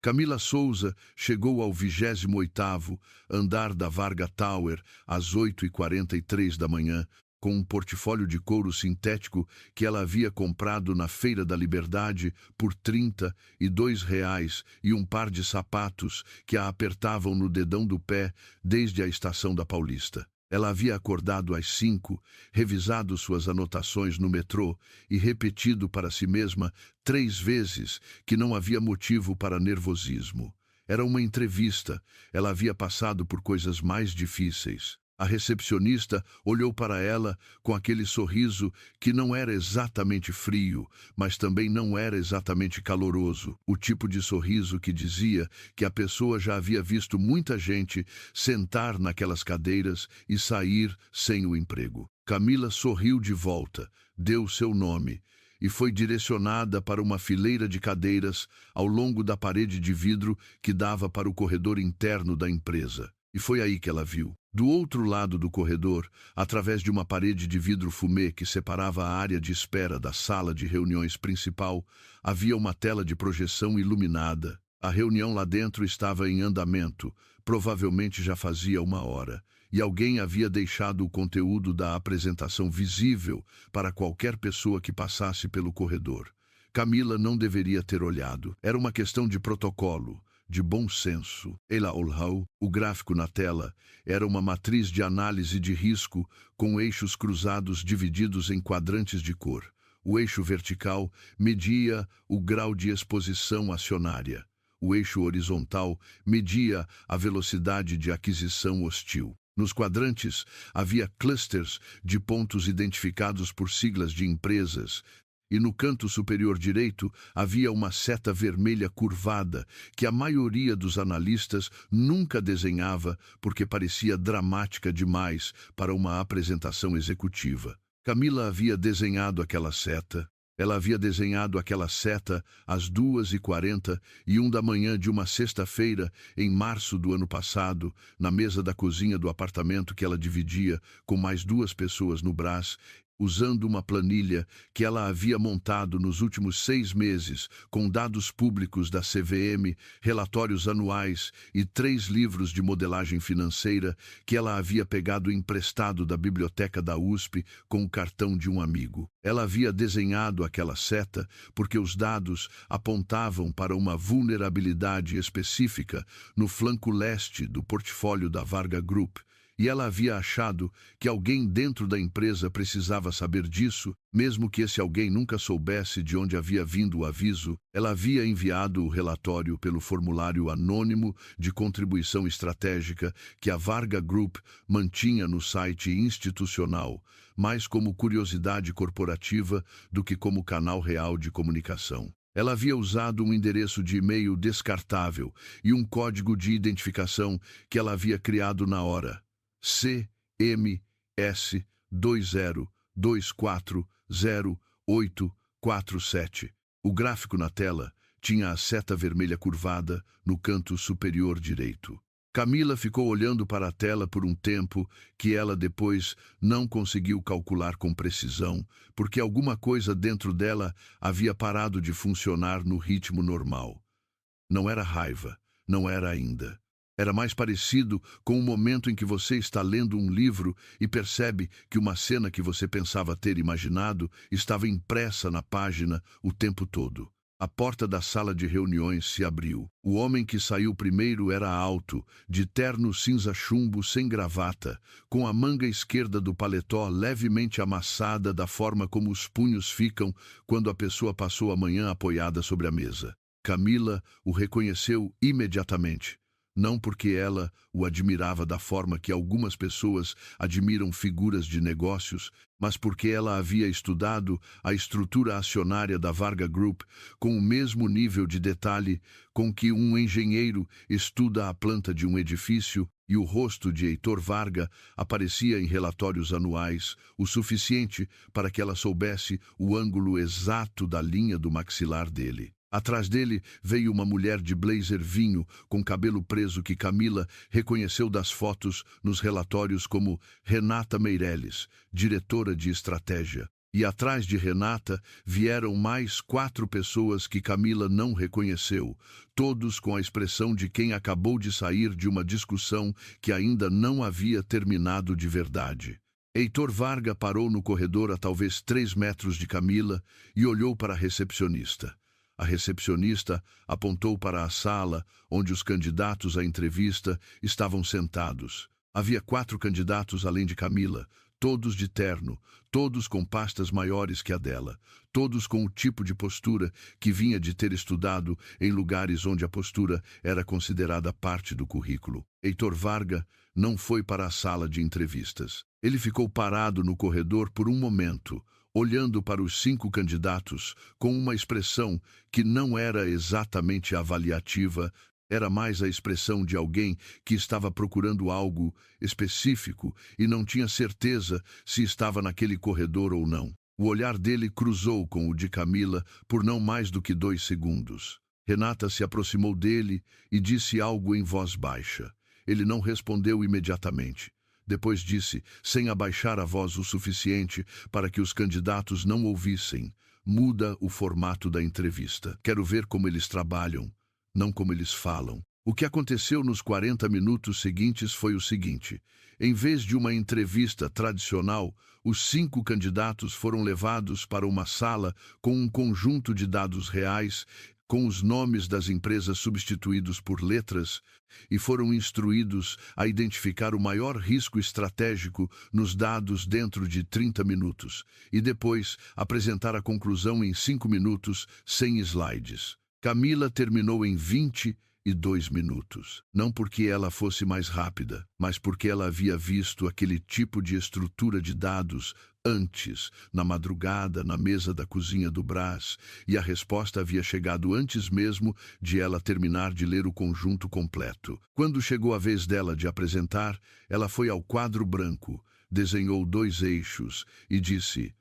Camila Souza chegou ao 28º andar da Varga Tower às 8h43 da manhã, com um portfólio de couro sintético que ela havia comprado na Feira da Liberdade por R$ 32 e um par de sapatos que a apertavam no dedão do pé desde a estação da Paulista. Ela havia acordado às 5, revisado suas anotações no metrô e repetido para si mesma 3 vezes que não havia motivo para nervosismo. Era uma entrevista, ela havia passado por coisas mais difíceis. A recepcionista olhou para ela com aquele sorriso que não era exatamente frio, mas também não era exatamente caloroso. O tipo de sorriso que dizia que a pessoa já havia visto muita gente sentar naquelas cadeiras e sair sem o emprego. Camila sorriu de volta, deu seu nome e foi direcionada para uma fileira de cadeiras ao longo da parede de vidro que dava para o corredor interno da empresa. E foi aí que ela viu. Do outro lado do corredor, através de uma parede de vidro fumê que separava a área de espera da sala de reuniões principal, havia uma tela de projeção iluminada. A reunião lá dentro estava em andamento, provavelmente já fazia 1 hora, e alguém havia deixado o conteúdo da apresentação visível para qualquer pessoa que passasse pelo corredor. Camila não deveria ter olhado. Era uma questão de protocolo, de bom senso. Ela olhou. O gráfico na tela era uma matriz de análise de risco com eixos cruzados divididos em quadrantes de cor. O eixo vertical media o grau de exposição acionária. O eixo horizontal media a velocidade de aquisição hostil. Nos quadrantes havia clusters de pontos identificados por siglas de empresas, e no canto superior direito havia uma seta vermelha curvada que a maioria dos analistas nunca desenhava porque parecia dramática demais para uma apresentação executiva. Camila havia desenhado aquela seta. Ela havia desenhado aquela seta às 2h41 da manhã de uma sexta-feira, em março do ano passado, na mesa da cozinha do apartamento que ela dividia com mais 2 pessoas no Brás, usando uma planilha que ela havia montado nos últimos 6 meses, com dados públicos da CVM, relatórios anuais e 3 livros de modelagem financeira que ela havia pegado emprestado da biblioteca da USP com o cartão de um amigo. Ela havia desenhado aquela seta porque os dados apontavam para uma vulnerabilidade específica no flanco leste do portfólio da Varga Group, e ela havia achado que alguém dentro da empresa precisava saber disso, mesmo que esse alguém nunca soubesse de onde havia vindo o aviso. Ela havia enviado o relatório pelo formulário anônimo de contribuição estratégica que a Varga Group mantinha no site institucional, mais como curiosidade corporativa do que como canal real de comunicação. Ela havia usado um endereço de e-mail descartável e um código de identificação que ela havia criado na hora. CMS20240847. O gráfico na tela tinha a seta vermelha curvada no canto superior direito. Camila ficou olhando para a tela por um tempo que ela depois não conseguiu calcular com precisão, porque alguma coisa dentro dela havia parado de funcionar no ritmo normal. Não era raiva, não era ainda. Era mais parecido com o momento em que você está lendo um livro e percebe que uma cena que você pensava ter imaginado estava impressa na página o tempo todo. A porta da sala de reuniões se abriu. O homem que saiu primeiro era alto, de terno cinza chumbo sem gravata, com a manga esquerda do paletó levemente amassada da forma como os punhos ficam quando a pessoa passou a manhã apoiada sobre a mesa. Camila o reconheceu imediatamente. Não porque ela o admirava da forma que algumas pessoas admiram figuras de negócios, mas porque ela havia estudado a estrutura acionária da Varga Group com o mesmo nível de detalhe com que um engenheiro estuda a planta de um edifício, e o rosto de Heitor Varga aparecia em relatórios anuais, o suficiente para que ela soubesse o ângulo exato da linha do maxilar dele. Atrás dele veio uma mulher de blazer vinho, com cabelo preso que Camila reconheceu das fotos nos relatórios como Renata Meirelles, diretora de estratégia. E atrás de Renata vieram mais 4 pessoas que Camila não reconheceu, todos com a expressão de quem acabou de sair de uma discussão que ainda não havia terminado de verdade. Heitor Varga parou no corredor a talvez 3 metros de Camila e olhou para a recepcionista. A recepcionista apontou para a sala onde os candidatos à entrevista estavam sentados. Havia 4 candidatos além de Camila, todos de terno, todos com pastas maiores que a dela, todos com o tipo de postura que vinha de ter estudado em lugares onde a postura era considerada parte do currículo. Heitor Varga não foi para a sala de entrevistas. Ele ficou parado no corredor por um momento, olhando para os 5 candidatos com uma expressão que não era exatamente avaliativa. Era mais a expressão de alguém que estava procurando algo específico e não tinha certeza se estava naquele corredor ou não. O olhar dele cruzou com o de Camila por não mais do que 2 segundos. Renata se aproximou dele e disse algo em voz baixa. Ele não respondeu imediatamente. Depois disse, sem abaixar a voz o suficiente para que os candidatos não ouvissem: muda o formato da entrevista. Quero ver como eles trabalham, não como eles falam. O que aconteceu nos 40 minutos seguintes foi o seguinte: em vez de uma entrevista tradicional, os 5 candidatos foram levados para uma sala com um conjunto de dados reais, com os nomes das empresas substituídos por letras, e foram instruídos a identificar o maior risco estratégico nos dados dentro de 30 minutos, e depois apresentar a conclusão em 5 minutos, sem slides. Camila terminou em 22 minutos. Não porque ela fosse mais rápida, mas porque ela havia visto aquele tipo de estrutura de dados antes, na madrugada, na mesa da cozinha do Brás, e a resposta havia chegado antes mesmo de ela terminar de ler o conjunto completo. Quando chegou a vez dela de apresentar, ela foi ao quadro branco, desenhou 2 eixos e disse: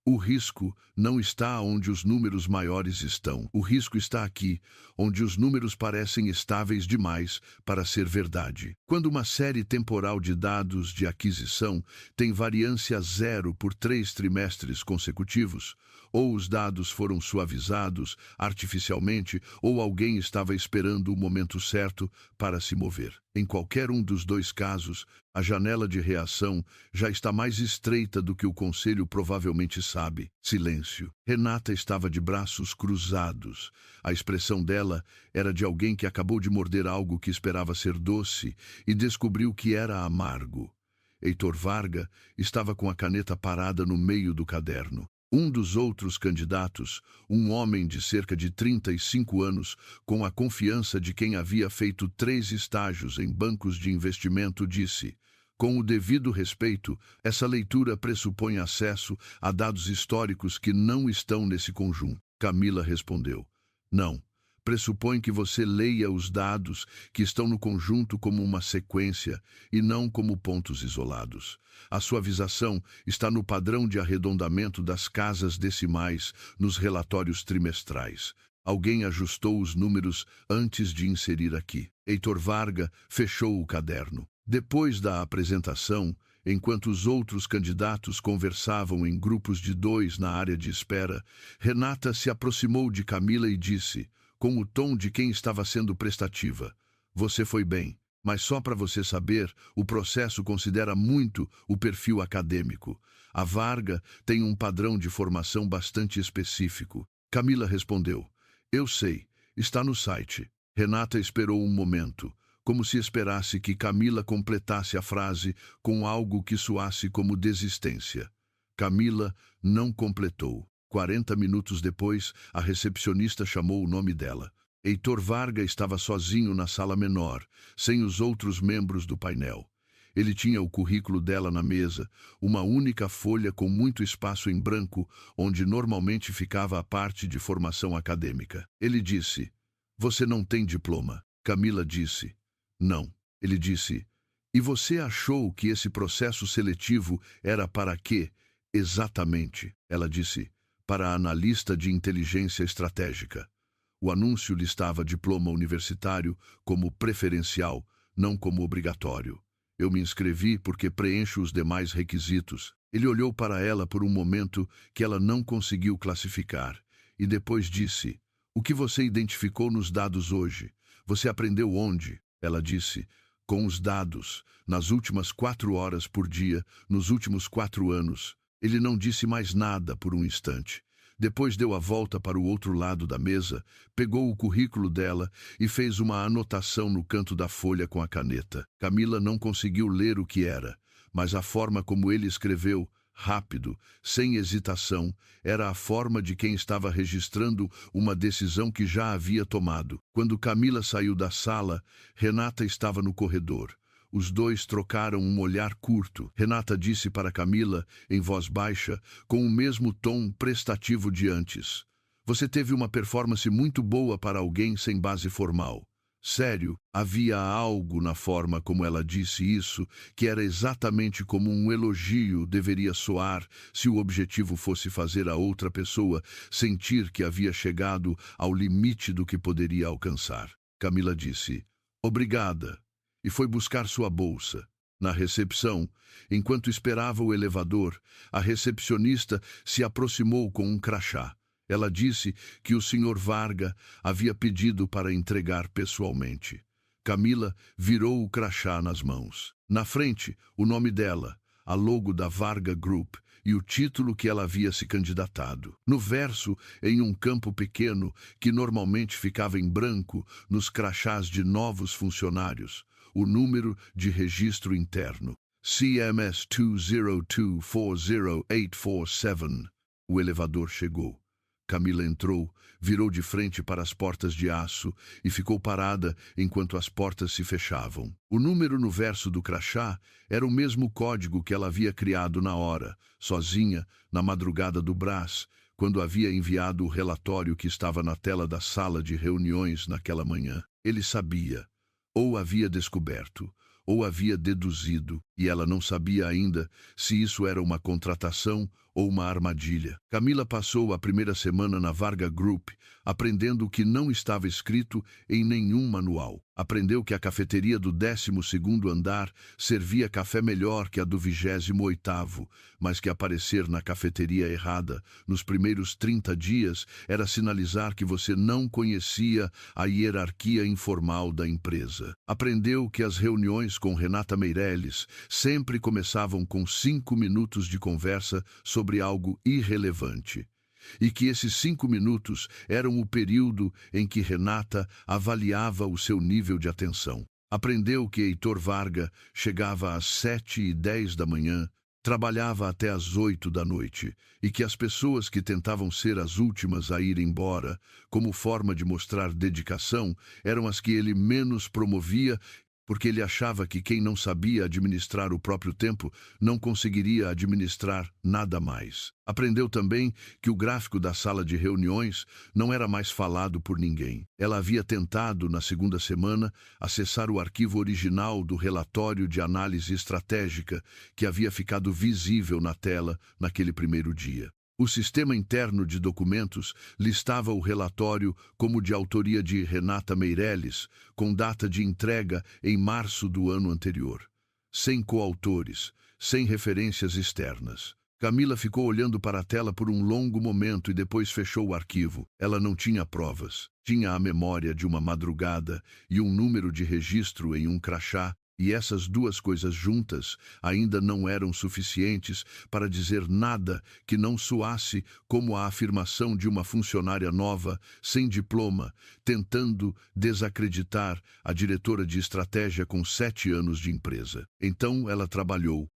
o risco não está onde os números maiores estão. O risco está aqui, onde os números parecem estáveis demais para ser verdade. Quando uma série temporal de dados de aquisição tem variância 0 por 3 trimestres consecutivos, ou os dados foram suavizados artificialmente, ou alguém estava esperando o momento certo para se mover. Em qualquer um dos 2 casos, a janela de reação já está mais estreita do que o conselho provavelmente sabe. Silêncio. Renata estava de braços cruzados. A expressão dela era de alguém que acabou de morder algo que esperava ser doce e descobriu que era amargo. Heitor Varga estava com a caneta parada no meio do caderno. Um dos outros candidatos, um homem de cerca de 35 anos, com a confiança de quem havia feito 3 estágios em bancos de investimento, disse: com o devido respeito, essa leitura pressupõe acesso a dados históricos que não estão nesse conjunto. Camila respondeu: não. Pressupõe que você leia os dados que estão no conjunto como uma sequência e não como pontos isolados. A suavização está no padrão de arredondamento das casas decimais nos relatórios trimestrais. Alguém ajustou os números antes de inserir aqui. Heitor Varga fechou o caderno. Depois da apresentação, enquanto os outros candidatos conversavam em grupos de 2 na área de espera, Renata se aproximou de Camila e disse, com o tom de quem estava sendo prestativa: você foi bem, mas só para você saber, o processo considera muito o perfil acadêmico. A Varga tem um padrão de formação bastante específico. Camila respondeu: eu sei, está no site. Renata esperou um momento, como se esperasse que Camila completasse a frase com algo que soasse como desistência. Camila não completou. 40 minutos depois, a recepcionista chamou o nome dela. Heitor Varga estava sozinho na sala menor, sem os outros membros do painel. Ele tinha o currículo dela na mesa, uma única folha com muito espaço em branco, onde normalmente ficava a parte de formação acadêmica. Ele disse: você não tem diploma. Camila disse: não. Ele disse: e você achou que esse processo seletivo era para quê? Exatamente. Ela disse: para analista de inteligência estratégica. O anúncio listava diploma universitário como preferencial, não como obrigatório. Eu me inscrevi porque preencho os demais requisitos. Ele olhou para ela por um momento que ela não conseguiu classificar, e depois disse: "O que você identificou nos dados hoje? Você aprendeu onde?" Ela disse: "Com os dados, nas últimas 4 horas por dia, nos últimos 4 anos." Ele não disse mais nada por um instante. Depois deu a volta para o outro lado da mesa, pegou o currículo dela e fez uma anotação no canto da folha com a caneta. Camila não conseguiu ler o que era, mas a forma como ele escreveu, rápido, sem hesitação, era a forma de quem estava registrando uma decisão que já havia tomado. Quando Camila saiu da sala, Renata estava no corredor. Os dois trocaram um olhar curto. Renata disse para Camila, em voz baixa, com o mesmo tom prestativo de antes: "Você teve uma performance muito boa para alguém sem base formal." Sério, havia algo na forma como ela disse isso, que era exatamente como um elogio deveria soar se o objetivo fosse fazer a outra pessoa sentir que havia chegado ao limite do que poderia alcançar. Camila disse: "Obrigada." E foi buscar sua bolsa. Na recepção, enquanto esperava o elevador, a recepcionista se aproximou com um crachá. Ela disse que o Sr. Varga havia pedido para entregar pessoalmente. Camila virou o crachá nas mãos. Na frente, o nome dela, a logo da Varga Group e o título que ela havia se candidatado. No verso, em um campo pequeno, que normalmente ficava em branco nos crachás de novos funcionários, o número de registro interno: CMS 202408447. O elevador chegou. Camila entrou, virou de frente para as portas de aço e ficou parada enquanto as portas se fechavam. O número no verso do crachá era o mesmo código que ela havia criado na hora, sozinha, na madrugada do Brás, quando havia enviado o relatório que estava na tela da sala de reuniões naquela manhã. Ele sabia. Ou havia descoberto, ou havia deduzido, e ela não sabia ainda se isso era uma contratação ou uma armadilha. Camila passou a primeira semana na Varga Group, aprendendo o que não estava escrito em nenhum manual. Aprendeu que a cafeteria do 12º andar servia café melhor que a do 28º, mas que aparecer na cafeteria errada nos primeiros 30 dias era sinalizar que você não conhecia a hierarquia informal da empresa. Aprendeu que as reuniões com Renata Meirelles sempre começavam com 5 minutos de conversa sobre algo irrelevante, e que esses 5 minutos eram o período em que Renata avaliava o seu nível de atenção. Aprendeu que Heitor Varga chegava às 7h10 da manhã, trabalhava até às 8 da noite, e que as pessoas que tentavam ser as últimas a ir embora, como forma de mostrar dedicação, eram as que ele menos promovia, porque ele achava que quem não sabia administrar o próprio tempo não conseguiria administrar nada mais. Aprendeu também que o gráfico da sala de reuniões não era mais falado por ninguém. Ela havia tentado, na segunda semana, acessar o arquivo original do relatório de análise estratégica que havia ficado visível na tela naquele primeiro dia. O sistema interno de documentos listava o relatório como de autoria de Renata Meirelles, com data de entrega em março do ano anterior. Sem coautores, sem referências externas. Camila ficou olhando para a tela por um longo momento e depois fechou o arquivo. Ela não tinha provas. Tinha a memória de uma madrugada e um número de registro em um crachá, e essas duas coisas juntas ainda não eram suficientes para dizer nada que não soasse como a afirmação de uma funcionária nova, sem diploma, tentando desacreditar a diretora de estratégia com 7 anos de empresa. Então ela trabalhou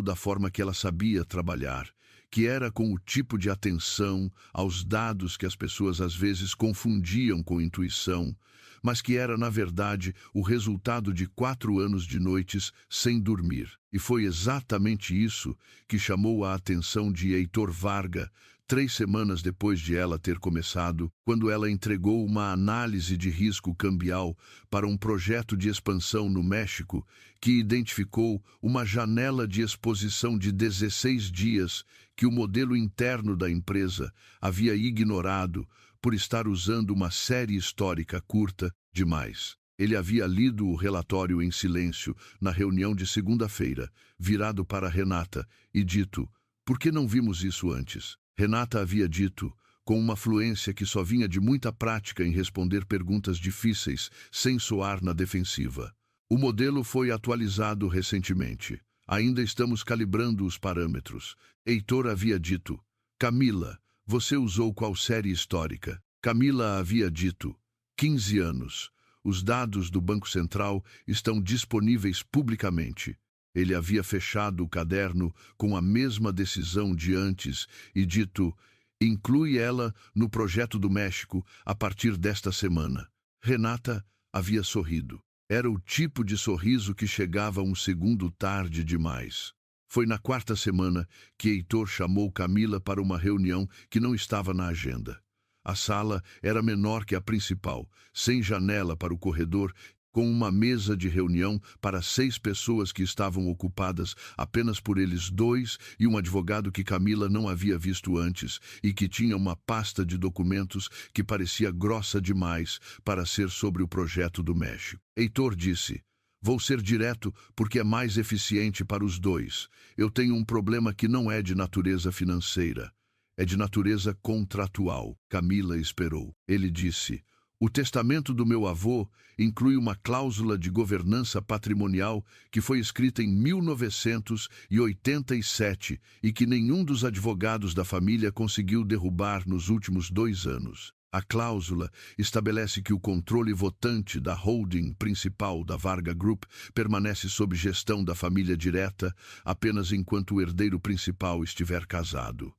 da forma que ela sabia trabalhar, que era com o tipo de atenção aos dados que as pessoas às vezes confundiam com intuição, mas que era, na verdade, o resultado de 4 anos de noites sem dormir. E foi exatamente isso que chamou a atenção de Heitor Varga, 3 semanas depois de ela ter começado, quando ela entregou uma análise de risco cambial para um projeto de expansão no México, que identificou uma janela de exposição de 16 dias que o modelo interno da empresa havia ignorado por estar usando uma série histórica curta demais. Ele havia lido o relatório em silêncio na reunião de segunda-feira, virado para Renata e dito: "Por que não vimos isso antes?" Renata havia dito, com uma fluência que só vinha de muita prática em responder perguntas difíceis, sem soar na defensiva. O modelo foi atualizado recentemente. Ainda estamos calibrando os parâmetros. Heitor havia dito: "Camila, você usou qual série histórica?" Camila havia dito: 15 anos. Os dados do Banco Central estão disponíveis publicamente. Ele havia fechado o caderno com a mesma decisão de antes e dito: "Inclui ela no projeto do México a partir desta semana." Renata havia sorrido. Era o tipo de sorriso que chegava um segundo tarde demais. Foi na quarta semana que Heitor chamou Camila para uma reunião que não estava na agenda. A sala era menor que a principal, sem janela para o corredor, com uma mesa de reunião para 6 pessoas que estavam ocupadas apenas por eles dois e um advogado que Camila não havia visto antes e que tinha uma pasta de documentos que parecia grossa demais para ser sobre o projeto do México. Heitor disse: "Vou ser direto porque é mais eficiente para os dois. Eu tenho um problema que não é de natureza financeira. É de natureza contratual." Camila esperou. Ele disse: "O testamento do meu avô inclui uma cláusula de governança patrimonial que foi escrita em 1987 e que nenhum dos advogados da família conseguiu derrubar nos últimos 2 anos. A cláusula estabelece que o controle votante da holding principal da Varga Group permanece sob gestão da família direta apenas enquanto o herdeiro principal estiver casado.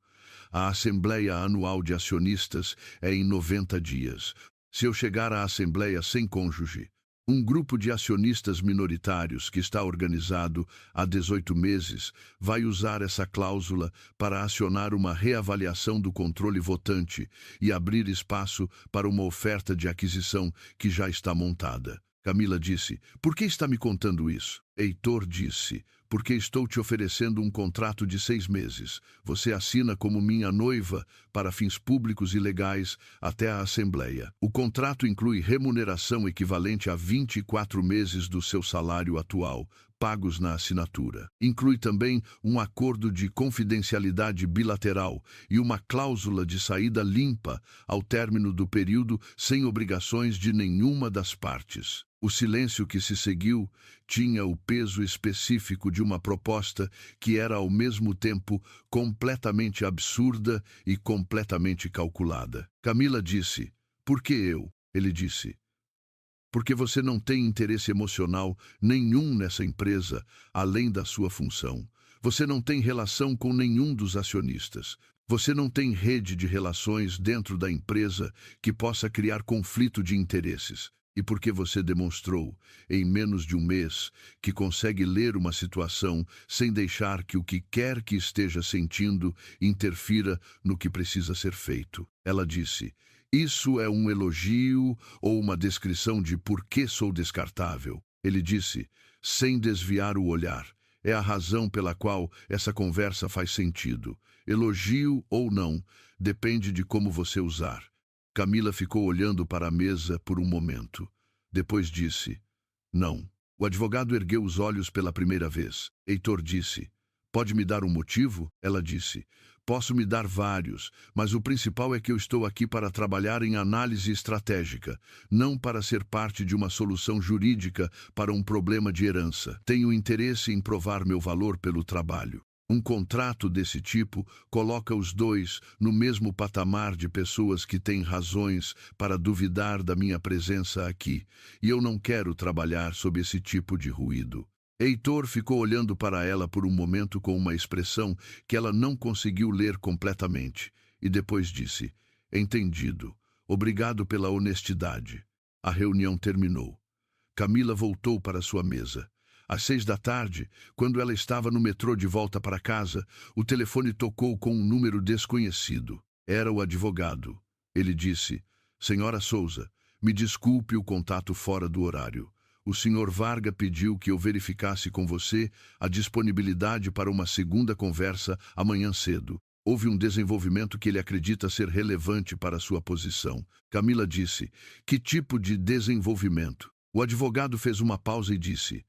A Assembleia Anual de Acionistas é em 90 dias. Se eu chegar à Assembleia sem cônjuge, um grupo de acionistas minoritários que está organizado há 18 meses vai usar essa cláusula para acionar uma reavaliação do controle votante e abrir espaço para uma oferta de aquisição que já está montada." Camila disse: "Por que está me contando isso?" Heitor disse: "Porque estou te oferecendo um contrato de 6 meses. Você assina como minha noiva para fins públicos e legais até a Assembleia. O contrato inclui remuneração equivalente a 24 meses do seu salário atual, pagos na assinatura. Inclui também um acordo de confidencialidade bilateral e uma cláusula de saída limpa ao término do período sem obrigações de nenhuma das partes." O silêncio que se seguiu tinha o peso específico de uma proposta que era ao mesmo tempo completamente absurda e completamente calculada. Camila disse: "Por que eu?" Ele disse: "Porque você não tem interesse emocional nenhum nessa empresa, além da sua função. Você não tem relação com nenhum dos acionistas. Você não tem rede de relações dentro da empresa que possa criar conflito de interesses. E porque você demonstrou, em menos de um mês, que consegue ler uma situação sem deixar que o que quer que esteja sentindo interfira no que precisa ser feito." Ela disse: "Isso é um elogio ou uma descrição de por que sou descartável?" Ele disse, sem desviar o olhar: "É a razão pela qual essa conversa faz sentido. Elogio ou não, depende de como você usar." Camila ficou olhando para a mesa por um momento. Depois disse: "Não." O advogado ergueu os olhos pela primeira vez. Heitor disse: "Pode me dar um motivo?" Ela disse: "Posso me dar vários, mas o principal é que eu estou aqui para trabalhar em análise estratégica, não para ser parte de uma solução jurídica para um problema de herança. Tenho interesse em provar meu valor pelo trabalho. Um contrato desse tipo coloca os dois no mesmo patamar de pessoas que têm razões para duvidar da minha presença aqui, e eu não quero trabalhar sob esse tipo de ruído." Heitor ficou olhando para ela por um momento com uma expressão que ela não conseguiu ler completamente, e depois disse: "Entendido. Obrigado pela honestidade." A reunião terminou. Camila voltou para sua mesa. Às 6 da tarde, quando ela estava no metrô de volta para casa, o telefone tocou com um número desconhecido. Era o advogado. Ele disse: "Senhora Souza, me desculpe o contato fora do horário. O senhor Varga pediu que eu verificasse com você a disponibilidade para uma segunda conversa amanhã cedo. Houve um desenvolvimento que ele acredita ser relevante para sua posição." Camila disse: "Que tipo de desenvolvimento?" O advogado fez uma pausa e disse: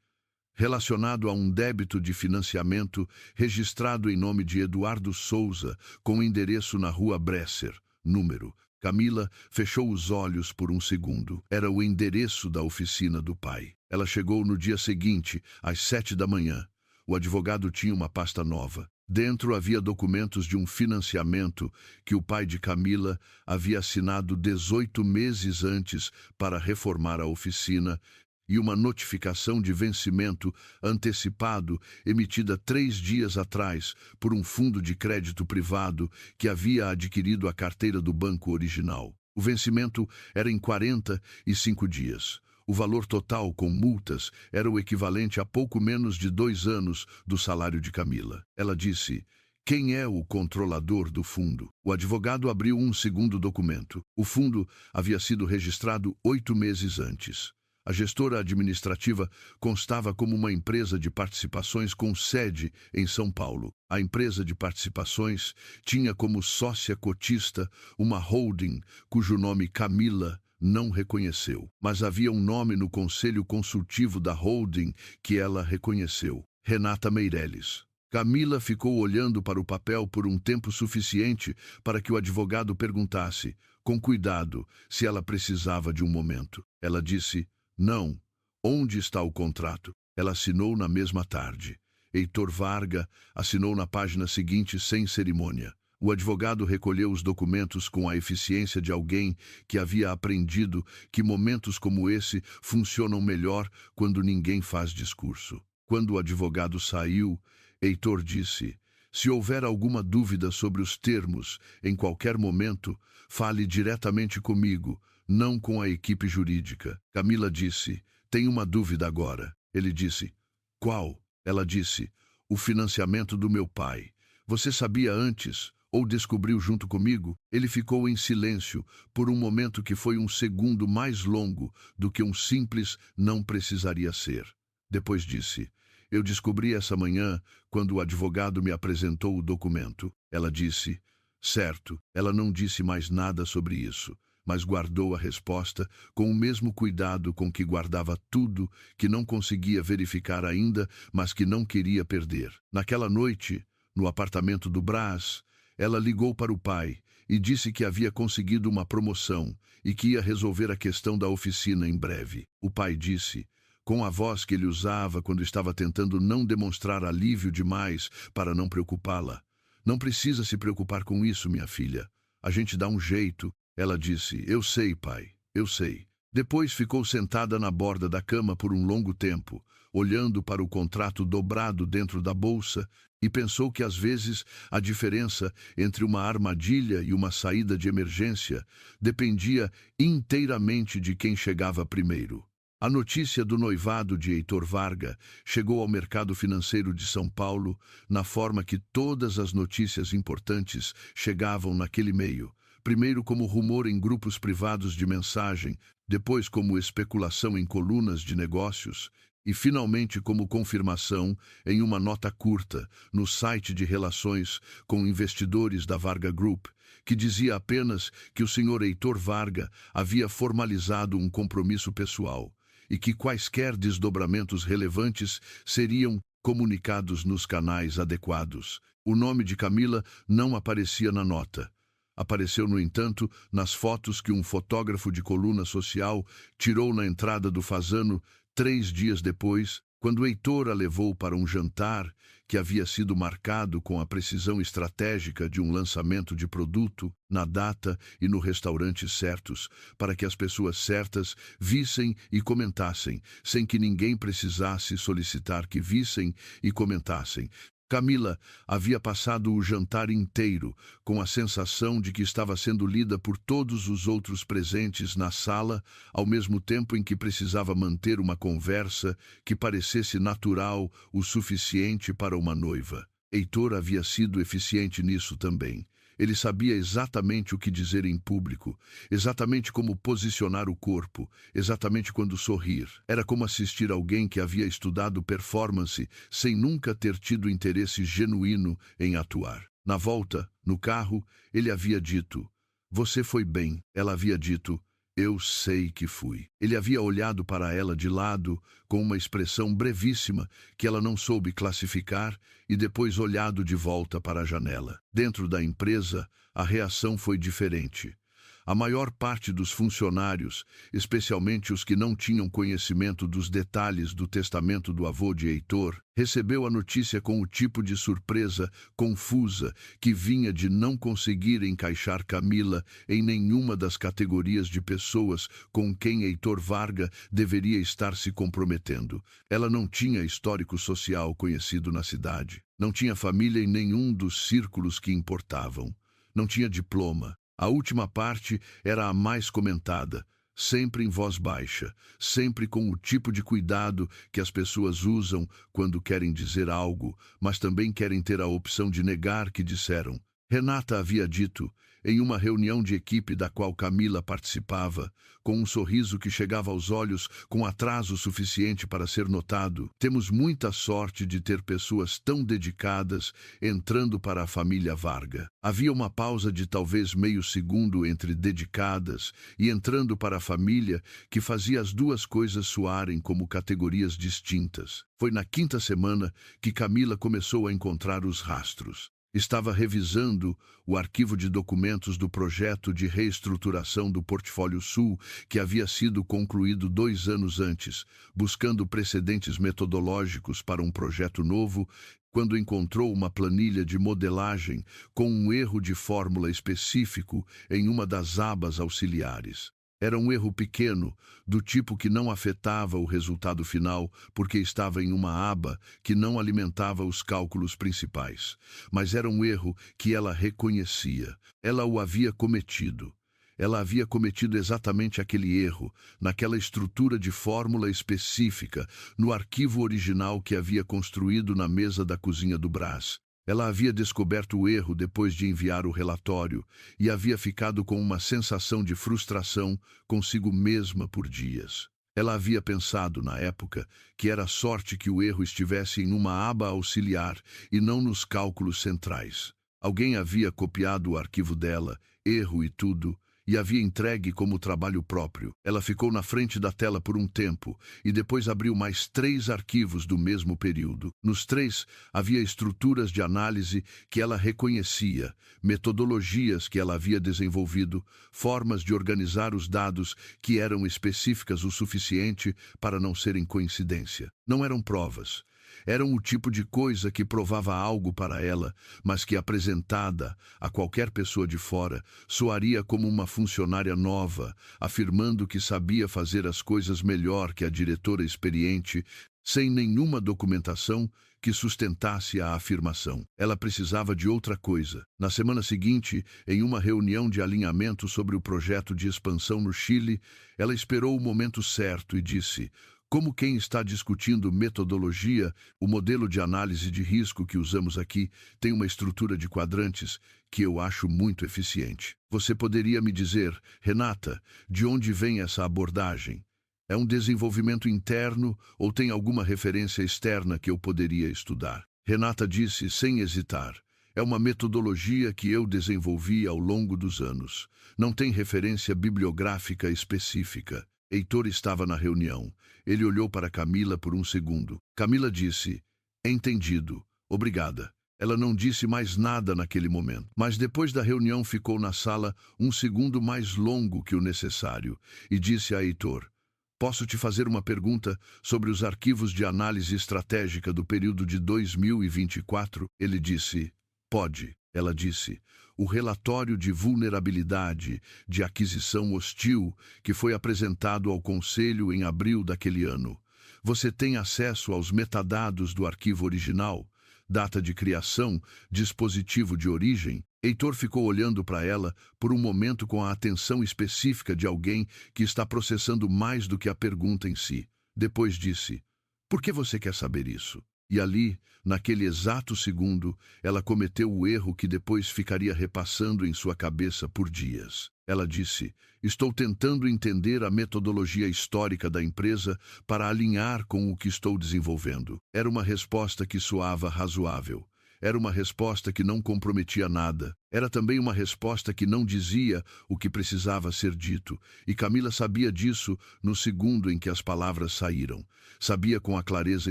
relacionado a um débito de financiamento registrado em nome de Eduardo Souza, com endereço na Rua Bresser, número. Camila fechou os olhos por um segundo. Era o endereço da oficina do pai. Ela chegou no dia seguinte, às 7 da manhã. O advogado tinha uma pasta nova. Dentro havia documentos de um financiamento que o pai de Camila havia assinado 18 meses antes para reformar a oficina e uma notificação de vencimento antecipado emitida 3 dias atrás por um fundo de crédito privado que havia adquirido a carteira do banco original. O vencimento era em 45 dias. O valor total com multas era o equivalente a pouco menos de 2 anos do salário de Camila. Ela disse: quem é o controlador do fundo? O advogado abriu um segundo documento. O fundo havia sido registrado 8 meses antes. A gestora administrativa constava como uma empresa de participações com sede em São Paulo. A empresa de participações tinha como sócia cotista uma holding cujo nome Camila não reconheceu. Mas havia um nome no conselho consultivo da holding que ela reconheceu: Renata Meirelles. Camila ficou olhando para o papel por um tempo suficiente para que o advogado perguntasse, com cuidado, se ela precisava de um momento. Ela disse: não. Onde está o contrato? Ela assinou na mesma tarde. Heitor Varga assinou na página seguinte sem cerimônia. O advogado recolheu os documentos com a eficiência de alguém que havia aprendido que momentos como esse funcionam melhor quando ninguém faz discurso. Quando o advogado saiu, Heitor disse: se houver alguma dúvida sobre os termos, em qualquer momento, fale diretamente comigo, não com a equipe jurídica. Camila disse: tenho uma dúvida agora. Ele disse: qual? Ela disse: o financiamento do meu pai. Você sabia antes ou descobriu junto comigo? Ele ficou em silêncio por um momento que foi um segundo mais longo do que um simples não precisaria ser. Depois disse: eu descobri essa manhã quando o advogado me apresentou o documento. Ela disse: certo. Ela não disse mais nada sobre isso, mas guardou a resposta com o mesmo cuidado com que guardava tudo que não conseguia verificar ainda, mas que não queria perder. Naquela noite, no apartamento do Brás, ela ligou para o pai e disse que havia conseguido uma promoção e que ia resolver a questão da oficina em breve. O pai disse, com a voz que ele usava quando estava tentando não demonstrar alívio demais para não preocupá-la: não precisa se preocupar com isso, minha filha. A gente dá um jeito. Ela disse: eu sei, pai, eu sei. Depois ficou sentada na borda da cama por um longo tempo, olhando para o contrato dobrado dentro da bolsa, e pensou que às vezes a diferença entre uma armadilha e uma saída de emergência dependia inteiramente de quem chegava primeiro. A notícia do noivado de Heitor Varga chegou ao mercado financeiro de São Paulo na forma que todas as notícias importantes chegavam naquele meio. Primeiro como rumor em grupos privados de mensagem, depois como especulação em colunas de negócios e finalmente como confirmação em uma nota curta no site de relações com investidores da Varga Group, que dizia apenas que o senhor Heitor Varga havia formalizado um compromisso pessoal e que quaisquer desdobramentos relevantes seriam comunicados nos canais adequados. O nome de Camila não aparecia na nota. Apareceu, no entanto, nas fotos que um fotógrafo de coluna social tirou na entrada do Fasano 3 dias depois, quando Heitor a levou para um jantar que havia sido marcado com a precisão estratégica de um lançamento de produto, na data e no restaurante certos, para que as pessoas certas vissem e comentassem, sem que ninguém precisasse solicitar que vissem e comentassem. Camila havia passado o jantar inteiro com a sensação de que estava sendo lida por todos os outros presentes na sala, ao mesmo tempo em que precisava manter uma conversa que parecesse natural o suficiente para uma noiva. Heitor havia sido eficiente nisso também. Ele sabia exatamente o que dizer em público, exatamente como posicionar o corpo, exatamente quando sorrir. Era como assistir alguém que havia estudado performance sem nunca ter tido interesse genuíno em atuar. Na volta, no carro, ele havia dito: você foi bem. Ela havia dito: Eu sei que fui. Ele havia olhado para ela de lado, com uma expressão brevíssima que ela não soube classificar, e depois olhado de volta para a janela. Dentro da empresa, a reação foi diferente. A maior parte dos funcionários, especialmente os que não tinham conhecimento dos detalhes do testamento do avô de Heitor, recebeu a notícia com o tipo de surpresa confusa que vinha de não conseguir encaixar Camila em nenhuma das categorias de pessoas com quem Heitor Varga deveria estar se comprometendo. Ela não tinha histórico social conhecido na cidade, não tinha família em nenhum dos círculos que importavam, não tinha diploma. A última parte era a mais comentada, sempre em voz baixa, sempre com o tipo de cuidado que as pessoas usam quando querem dizer algo, mas também querem ter a opção de negar que disseram. Renata havia dito, em uma reunião de equipe da qual Camila participava, com um sorriso que chegava aos olhos com atraso suficiente para ser notado: temos muita sorte de ter pessoas tão dedicadas entrando para a família Varga. Havia uma pausa de talvez meio segundo entre dedicadas e entrando para a família que fazia as duas coisas soarem como categorias distintas. Foi na quinta semana que Camila começou a encontrar os rastros. Estava revisando o arquivo de documentos do projeto de reestruturação do Portfólio Sul, que havia sido concluído 2 anos antes, buscando precedentes metodológicos para um projeto novo, quando encontrou uma planilha de modelagem com um erro de fórmula específico em uma das abas auxiliares. Era um erro pequeno, do tipo que não afetava o resultado final, porque estava em uma aba que não alimentava os cálculos principais. Mas era um erro que ela reconhecia. Ela o havia cometido. Ela havia cometido exatamente aquele erro, naquela estrutura de fórmula específica, no arquivo original que havia construído na mesa da cozinha do Brás. Ela havia descoberto o erro depois de enviar o relatório e havia ficado com uma sensação de frustração consigo mesma por dias. Ela havia pensado, na época, que era sorte que o erro estivesse em uma aba auxiliar e não nos cálculos centrais. Alguém havia copiado o arquivo dela, erro e tudo, e havia entregue como trabalho próprio. Ela ficou na frente da tela por um tempo e depois abriu mais 3 arquivos do mesmo período. Nos 3, havia estruturas de análise que ela reconhecia, metodologias que ela havia desenvolvido, formas de organizar os dados que eram específicas o suficiente para não serem coincidência. Não eram provas. Eram o tipo de coisa que provava algo para ela, mas que, apresentada a qualquer pessoa de fora, soaria como uma funcionária nova, afirmando que sabia fazer as coisas melhor que a diretora experiente, sem nenhuma documentação que sustentasse a afirmação. Ela precisava de outra coisa. Na semana seguinte, em uma reunião de alinhamento sobre o projeto de expansão no Chile, ela esperou o momento certo e disse: como quem está discutindo metodologia, o modelo de análise de risco que usamos aqui tem uma estrutura de quadrantes que eu acho muito eficiente. Você poderia me dizer, Renata, de onde vem essa abordagem? É um desenvolvimento interno ou tem alguma referência externa que eu poderia estudar? Renata disse sem hesitar: é uma metodologia que eu desenvolvi ao longo dos anos. Não tem referência bibliográfica específica. Heitor estava na reunião. Ele olhou para Camila por um segundo. Camila disse: entendido, obrigada. Ela não disse mais nada naquele momento, mas depois da reunião ficou na sala um segundo mais longo que o necessário e disse a Heitor: posso te fazer uma pergunta sobre os arquivos de análise estratégica do período de 2024? Ele disse: pode. Ela disse: o relatório de vulnerabilidade de aquisição hostil que foi apresentado ao Conselho em abril daquele ano. Você tem acesso aos metadados do arquivo original? Data de criação, dispositivo de origem? Heitor ficou olhando para ela por um momento com a atenção específica de alguém que está processando mais do que a pergunta em si. Depois disse: por que você quer saber isso? E ali, naquele exato segundo, ela cometeu o erro que depois ficaria repassando em sua cabeça por dias. Ela disse: estou tentando entender a metodologia histórica da empresa para alinhar com o que estou desenvolvendo. Era uma resposta que soava razoável. Era uma resposta que não comprometia nada. Era também uma resposta que não dizia o que precisava ser dito. E Camila sabia disso no segundo em que as palavras saíram. Sabia com a clareza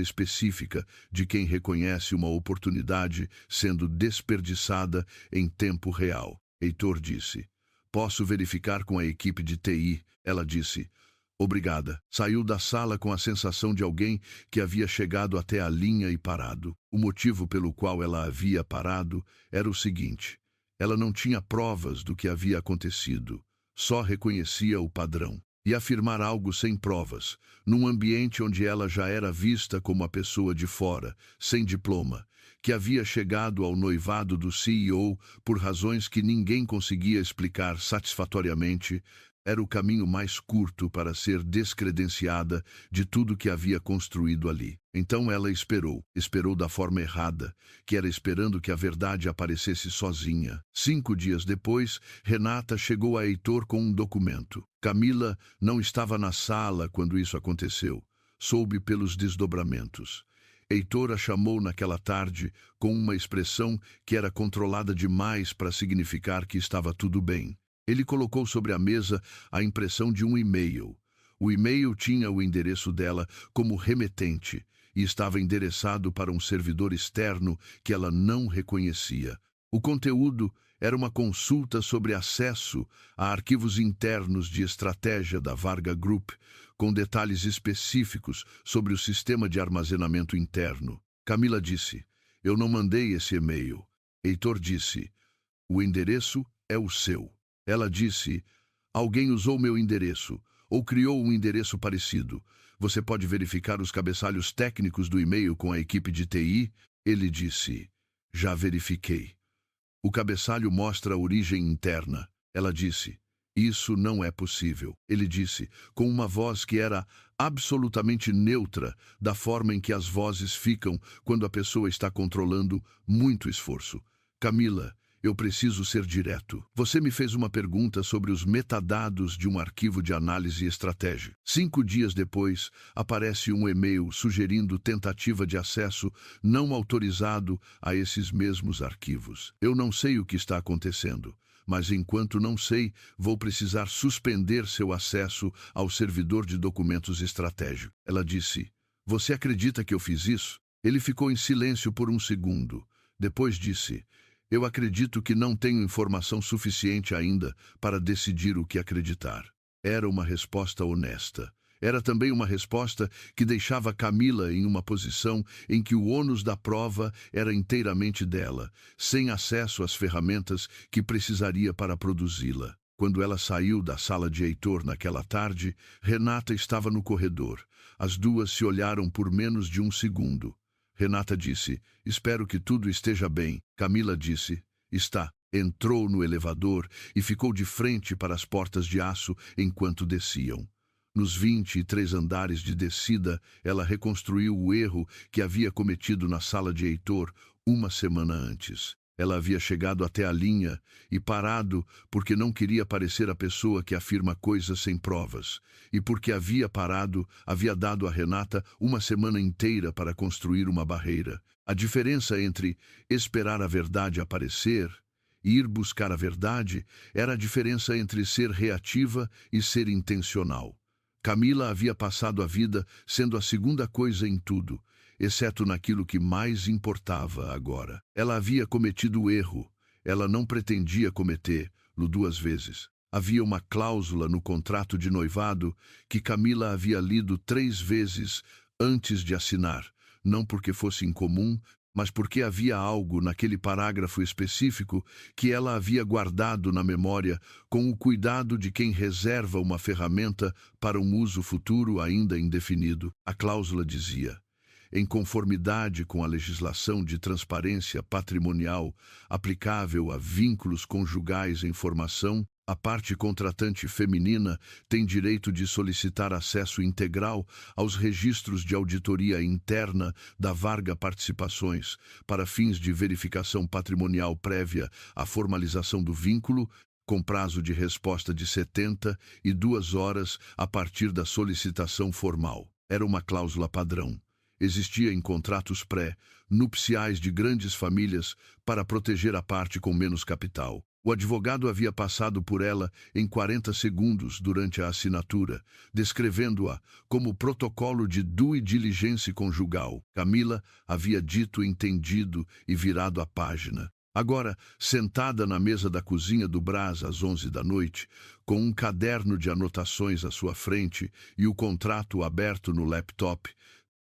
específica de quem reconhece uma oportunidade sendo desperdiçada em tempo real. Heitor disse: "Posso verificar com a equipe de TI?" Ela disse: "Obrigada." Saiu da sala com a sensação de alguém que havia chegado até a linha e parado. O motivo pelo qual ela havia parado era o seguinte: ela não tinha provas do que havia acontecido, só reconhecia o padrão. E afirmar algo sem provas, num ambiente onde ela já era vista como a pessoa de fora, sem diploma, que havia chegado ao noivado do CEO por razões que ninguém conseguia explicar satisfatoriamente, era o caminho mais curto para ser descredenciada de tudo que havia construído ali. Então ela esperou da forma errada, que era esperando que a verdade aparecesse sozinha. 5 dias depois, Renata chegou a Heitor com um documento. Camila não estava na sala quando isso aconteceu. Soube pelos desdobramentos. Heitor a chamou naquela tarde com uma expressão que era controlada demais para significar que estava tudo bem. Ele colocou sobre a mesa a impressão de um e-mail. O e-mail tinha o endereço dela como remetente e estava endereçado para um servidor externo que ela não reconhecia. O conteúdo era uma consulta sobre acesso a arquivos internos de estratégia da Varga Group, com detalhes específicos sobre o sistema de armazenamento interno. Camila disse: "Eu não mandei esse e-mail." Heitor disse: "O endereço é o seu." Ela disse: "Alguém usou meu endereço, ou criou um endereço parecido. Você pode verificar os cabeçalhos técnicos do e-mail com a equipe de TI?" Ele disse: "Já verifiquei. O cabeçalho mostra a origem interna." Ela disse: "Isso não é possível." Ele disse, com uma voz que era absolutamente neutra, da forma em que as vozes ficam quando a pessoa está controlando muito esforço: "Camila, eu preciso ser direto. Você me fez uma pergunta sobre os metadados de um arquivo de análise estratégica. 5 dias depois, aparece um e-mail sugerindo tentativa de acesso não autorizado a esses mesmos arquivos. Eu não sei o que está acontecendo, mas enquanto não sei, vou precisar suspender seu acesso ao servidor de documentos estratégico." Ela disse: "Você acredita que eu fiz isso?" Ele ficou em silêncio por um segundo. Depois disse: "Eu acredito que não tenho informação suficiente ainda para decidir o que acreditar." Era uma resposta honesta. Era também uma resposta que deixava Camila em uma posição em que o ônus da prova era inteiramente dela, sem acesso às ferramentas que precisaria para produzi-la. Quando ela saiu da sala de Heitor naquela tarde, Renata estava no corredor. As duas se olharam por menos de um segundo. Renata disse: "Espero que tudo esteja bem." Camila disse: "Está." Entrou no elevador e ficou de frente para as portas de aço enquanto desciam. Nos 23 andares de descida, ela reconstruiu o erro que havia cometido na sala de Heitor uma semana antes. Ela havia chegado até a linha e parado porque não queria parecer a pessoa que afirma coisas sem provas. E porque havia parado, havia dado a Renata uma semana inteira para construir uma barreira. A diferença entre esperar a verdade aparecer e ir buscar a verdade era a diferença entre ser reativa e ser intencional. Camila havia passado a vida sendo a segunda coisa em tudo, exceto naquilo que mais importava agora. Ela havia cometido o erro. Ela não pretendia cometê-lo 2 vezes. Havia uma cláusula no contrato de noivado que Camila havia lido 3 vezes antes de assinar, não porque fosse incomum, mas porque havia algo naquele parágrafo específico que ela havia guardado na memória com o cuidado de quem reserva uma ferramenta para um uso futuro ainda indefinido. A cláusula dizia: "Em conformidade com a legislação de transparência patrimonial aplicável a vínculos conjugais em formação, a parte contratante feminina tem direito de solicitar acesso integral aos registros de auditoria interna da Varga Participações para fins de verificação patrimonial prévia à formalização do vínculo, com prazo de resposta de 72 horas a partir da solicitação formal." Era uma cláusula padrão. existia em contratos pré-nupciais de grandes famílias para proteger a parte com menos capital. O advogado havia passado por ela em 40 segundos durante a assinatura, descrevendo-a como protocolo de due diligence conjugal. Camila havia dito entendido e virado a página. Agora, sentada na mesa da cozinha do Brás às 11 da noite, com um caderno de anotações à sua frente e o contrato aberto no laptop,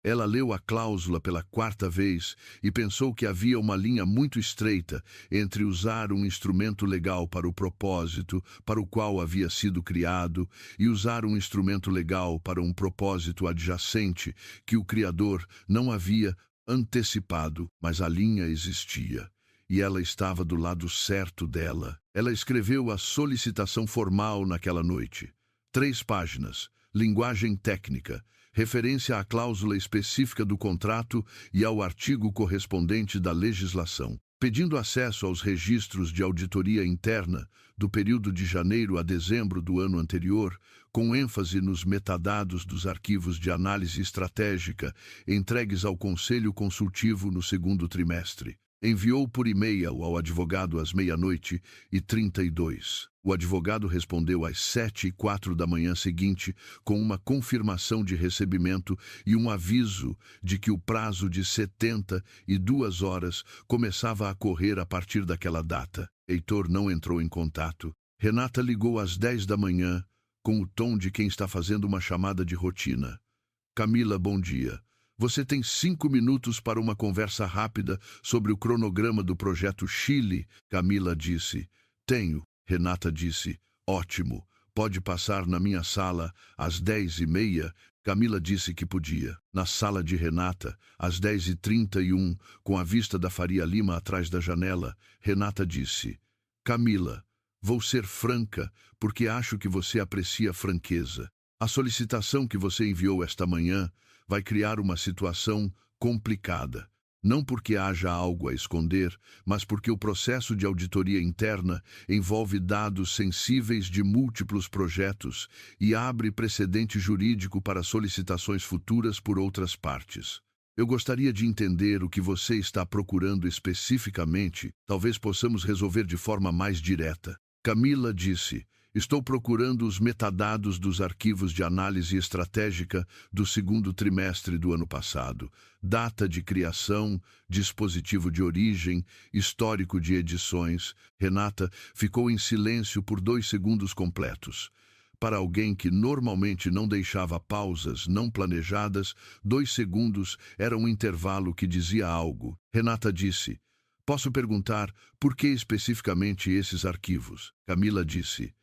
ela leu a cláusula pela quarta vez e pensou que havia uma linha muito estreita entre usar um instrumento legal para o propósito para o qual havia sido criado e usar um instrumento legal para um propósito adjacente que o criador não havia antecipado, mas a linha existia. E ela estava do lado certo dela. Ela escreveu a solicitação formal naquela noite. 3 páginas, linguagem técnica, referência à cláusula específica do contrato e ao artigo correspondente da legislação, pedindo acesso aos registros de auditoria interna do período de janeiro a dezembro do ano anterior, com ênfase nos metadados dos arquivos de análise estratégica entregues ao Conselho Consultivo no segundo trimestre. Enviou por e-mail ao advogado às 00:32. O advogado respondeu às 7:04 da manhã seguinte com uma confirmação de recebimento e um aviso de que o prazo de 72 horas começava a correr a partir daquela data. Heitor não entrou em contato. Renata ligou às 10 da manhã com o tom de quem está fazendo uma chamada de rotina. Camila, bom dia. Você tem 5 minutos para uma conversa rápida sobre o cronograma do projeto Chile, Camila disse. Tenho, Renata disse. Ótimo, pode passar na minha sala às 10:30. Camila disse que podia. Na sala de Renata, às 10:31, com a vista da Faria Lima atrás da janela, Renata disse: Camila, vou ser franca porque acho que você aprecia franqueza. A solicitação que você enviou esta manhã vai criar uma situação complicada. Não porque haja algo a esconder, mas porque o processo de auditoria interna envolve dados sensíveis de múltiplos projetos e abre precedente jurídico para solicitações futuras por outras partes. Eu gostaria de entender o que você está procurando especificamente. Talvez possamos resolver de forma mais direta. Camila disse: Estou procurando os metadados dos arquivos de análise estratégica do segundo trimestre do ano passado. Data de criação, dispositivo de origem, histórico de edições. Renata ficou em silêncio por 2 segundos completos. Para alguém que normalmente não deixava pausas não planejadas, 2 segundos era um intervalo que dizia algo. Renata disse: Posso perguntar por que especificamente esses arquivos? Camila disse: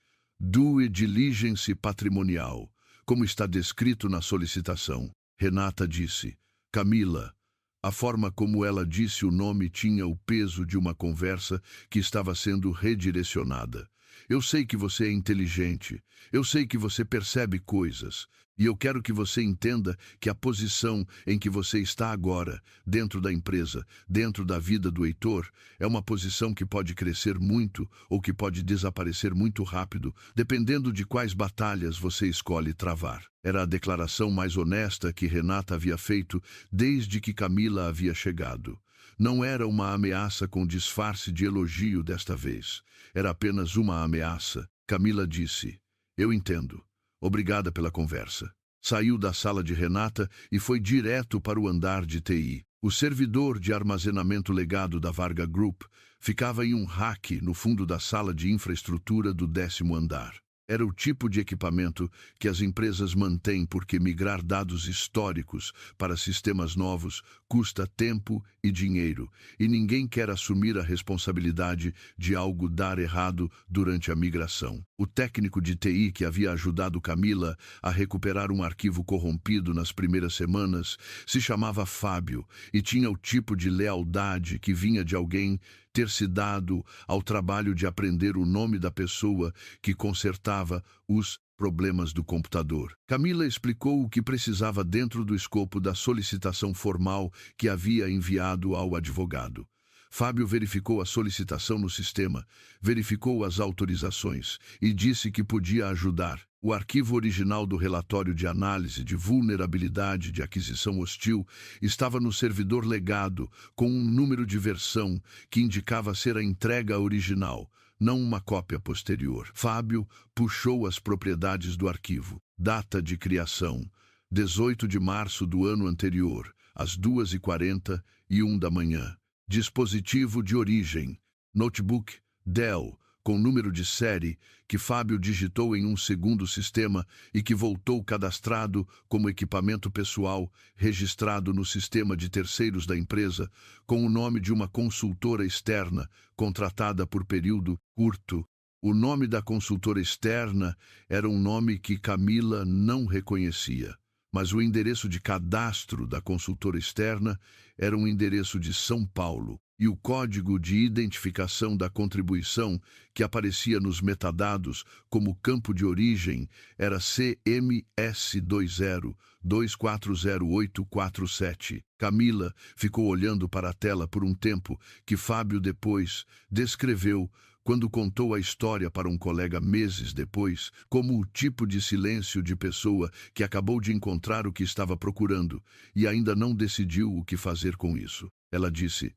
Due diligence patrimonial, como está descrito na solicitação. Renata disse: Camila. A forma como ela disse o nome tinha o peso de uma conversa que estava sendo redirecionada. Eu sei que você é inteligente, eu sei que você percebe coisas, e eu quero que você entenda que a posição em que você está agora, dentro da empresa, dentro da vida do Heitor, é uma posição que pode crescer muito ou que pode desaparecer muito rápido, dependendo de quais batalhas você escolhe travar. Era a declaração mais honesta que Renata havia feito desde que Camila havia chegado. Não era uma ameaça com disfarce de elogio desta vez. Era apenas uma ameaça. Camila disse: Eu entendo. Obrigada pela conversa. Saiu da sala de Renata e foi direto para o andar de TI. O servidor de armazenamento legado da Varga Group ficava em um rack no fundo da sala de infraestrutura do 10º andar. Era o tipo de equipamento que as empresas mantêm porque migrar dados históricos para sistemas novos custa tempo e dinheiro, e ninguém quer assumir a responsabilidade de algo dar errado durante a migração. O técnico de TI que havia ajudado Camila a recuperar um arquivo corrompido nas primeiras semanas se chamava Fábio e tinha o tipo de lealdade que vinha de alguém ter se dado ao trabalho de aprender o nome da pessoa que consertava os problemas do computador. Camila explicou o que precisava dentro do escopo da solicitação formal que havia enviado ao advogado. Fábio verificou a solicitação no sistema, verificou as autorizações e disse que podia ajudar. O arquivo original do relatório de análise de vulnerabilidade de aquisição hostil estava no servidor legado, com um número de versão que indicava ser a entrega original, não uma cópia posterior. Fábio puxou as propriedades do arquivo. Data de criação: 18 de março do ano anterior, às 2h41 da manhã. Dispositivo de origem: notebook Dell, com número de série que Fábio digitou em um segundo sistema e que voltou cadastrado como equipamento pessoal registrado no sistema de terceiros da empresa com o nome de uma consultora externa contratada por período curto. O nome da consultora externa era um nome que Camila não reconhecia, mas o endereço de cadastro da consultora externa era um endereço de São Paulo. E o código de identificação da contribuição, que aparecia nos metadados como campo de origem, era CMS20240847. Camila ficou olhando para a tela por um tempo, que Fábio depois descreveu, quando contou a história para um colega meses depois, como o tipo de silêncio de pessoa que acabou de encontrar o que estava procurando e ainda não decidiu o que fazer com isso. Ela disse: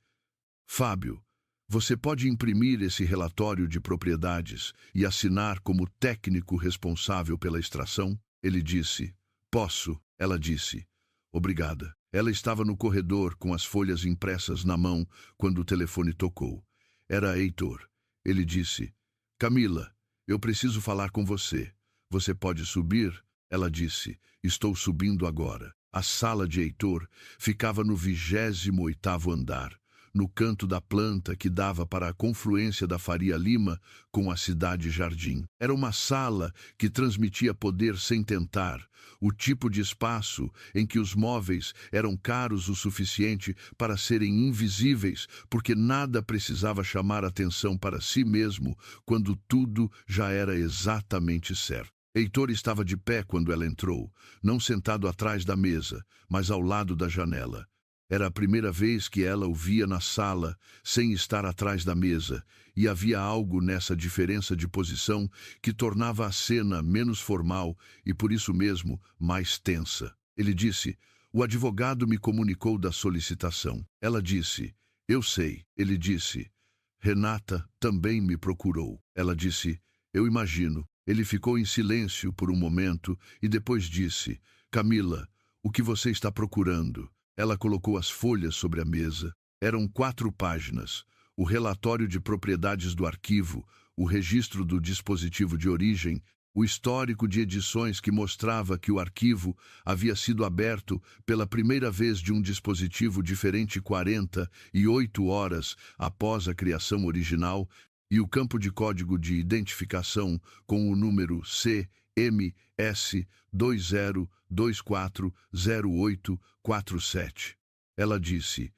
Fábio, você pode imprimir esse relatório de propriedades e assinar como técnico responsável pela extração? Ele disse: Posso. Ela disse: Obrigada. Ela estava no corredor com as folhas impressas na mão quando o telefone tocou. Era Heitor. Ele disse: Camila, eu preciso falar com você. Você pode subir? Ela disse: Estou subindo agora. A sala de Heitor ficava no 28º andar. No canto da planta que dava para a confluência da Faria Lima com a Cidade Jardim. Era uma sala que transmitia poder sem tentar, o tipo de espaço em que os móveis eram caros o suficiente para serem invisíveis, porque nada precisava chamar atenção para si mesmo quando tudo já era exatamente certo. Heitor estava de pé quando ela entrou, não sentado atrás da mesa, mas ao lado da janela. Era a primeira vez que ela o via na sala, sem estar atrás da mesa, e havia algo nessa diferença de posição que tornava a cena menos formal e, por isso mesmo, mais tensa. Ele disse: O advogado me comunicou da solicitação. Ela disse: Eu sei. Ele disse: Renata também me procurou. Ela disse: Eu imagino. Ele ficou em silêncio por um momento e depois disse: Camila, o que você está procurando? Ela colocou as folhas sobre a mesa. Eram 4 páginas. O relatório de propriedades do arquivo, o registro do dispositivo de origem, o histórico de edições que mostrava que o arquivo havia sido aberto pela primeira vez de um dispositivo diferente 48 horas após a criação original, e o campo de código de identificação com o número CMS20240847. Ela disse: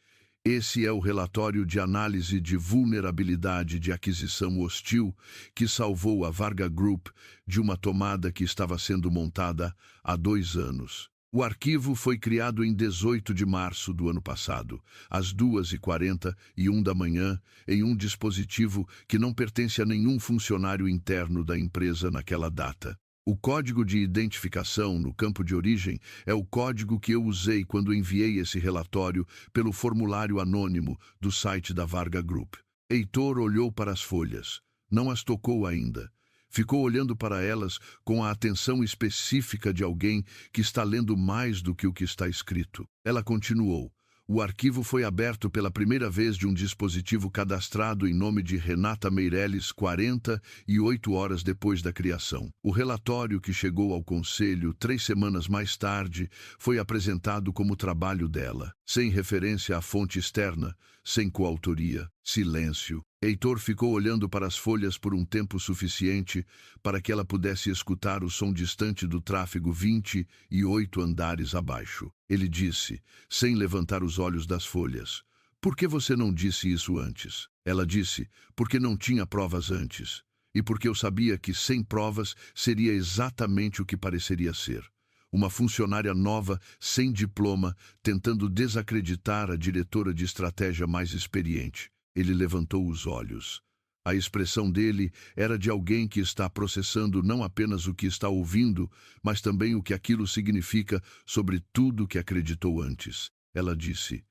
Esse é o relatório de análise de vulnerabilidade de aquisição hostil que salvou a Varga Group de uma tomada que estava sendo montada há 2 anos. O arquivo foi criado em 18 de março do ano passado, às 2h41 da manhã, em um dispositivo que não pertence a nenhum funcionário interno da empresa naquela data. O código de identificação no campo de origem é o código que eu usei quando enviei esse relatório pelo formulário anônimo do site da Varga Group. Heitor olhou para as folhas. Não as tocou ainda. Ficou olhando para elas com a atenção específica de alguém que está lendo mais do que o que está escrito. Ela continuou: O arquivo foi aberto pela primeira vez de um dispositivo cadastrado em nome de Renata Meirelles 48 horas depois da criação. O relatório que chegou ao conselho 3 semanas mais tarde foi apresentado como trabalho dela, sem referência à fonte externa, sem coautoria. Silêncio. Heitor ficou olhando para as folhas por um tempo suficiente para que ela pudesse escutar o som distante do tráfego 28 andares abaixo. Ele disse, sem levantar os olhos das folhas: Por que você não disse isso antes? Ela disse: Porque não tinha provas antes. E porque eu sabia que sem provas seria exatamente o que pareceria ser. Uma funcionária nova, sem diploma, tentando desacreditar a diretora de estratégia mais experiente. Ele levantou os olhos. A expressão dele era de alguém que está processando não apenas o que está ouvindo, mas também o que aquilo significa sobre tudo que acreditou antes. Ela disse: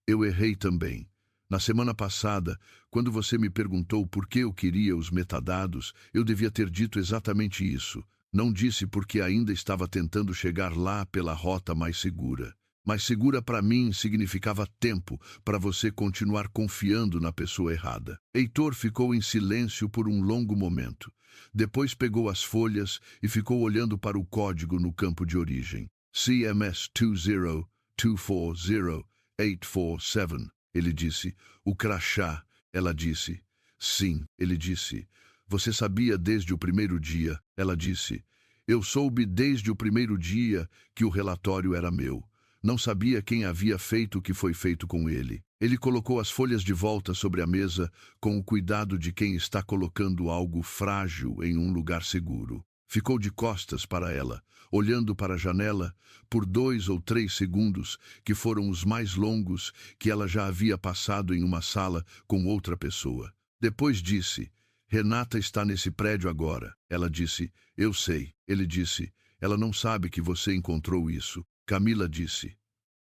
eu errei também. Na semana passada, quando você me perguntou por que eu queria os metadados, eu devia ter dito exatamente isso. Não disse porque ainda estava tentando chegar lá pela rota mais segura. Mais segura para mim significava tempo para você continuar confiando na pessoa errada. Heitor ficou em silêncio por um longo momento. Depois pegou as folhas e ficou olhando para o código no campo de origem. CMS 20240-847. Ele disse. O crachá. Ela disse. Sim, ele disse. Você sabia desde o primeiro dia. Ela disse. Eu soube desde o primeiro dia que o relatório era meu. Não sabia quem havia feito o que foi feito com ele. Ele colocou as folhas de volta sobre a mesa com o cuidado de quem está colocando algo frágil em um lugar seguro. Ficou de costas para ela, olhando para a janela por 2 ou 3 segundos, que foram os mais longos que ela já havia passado em uma sala com outra pessoa. Depois disse: Renata está nesse prédio agora. Ela disse: eu sei. Ele disse: ela não sabe que você encontrou isso. Camila disse: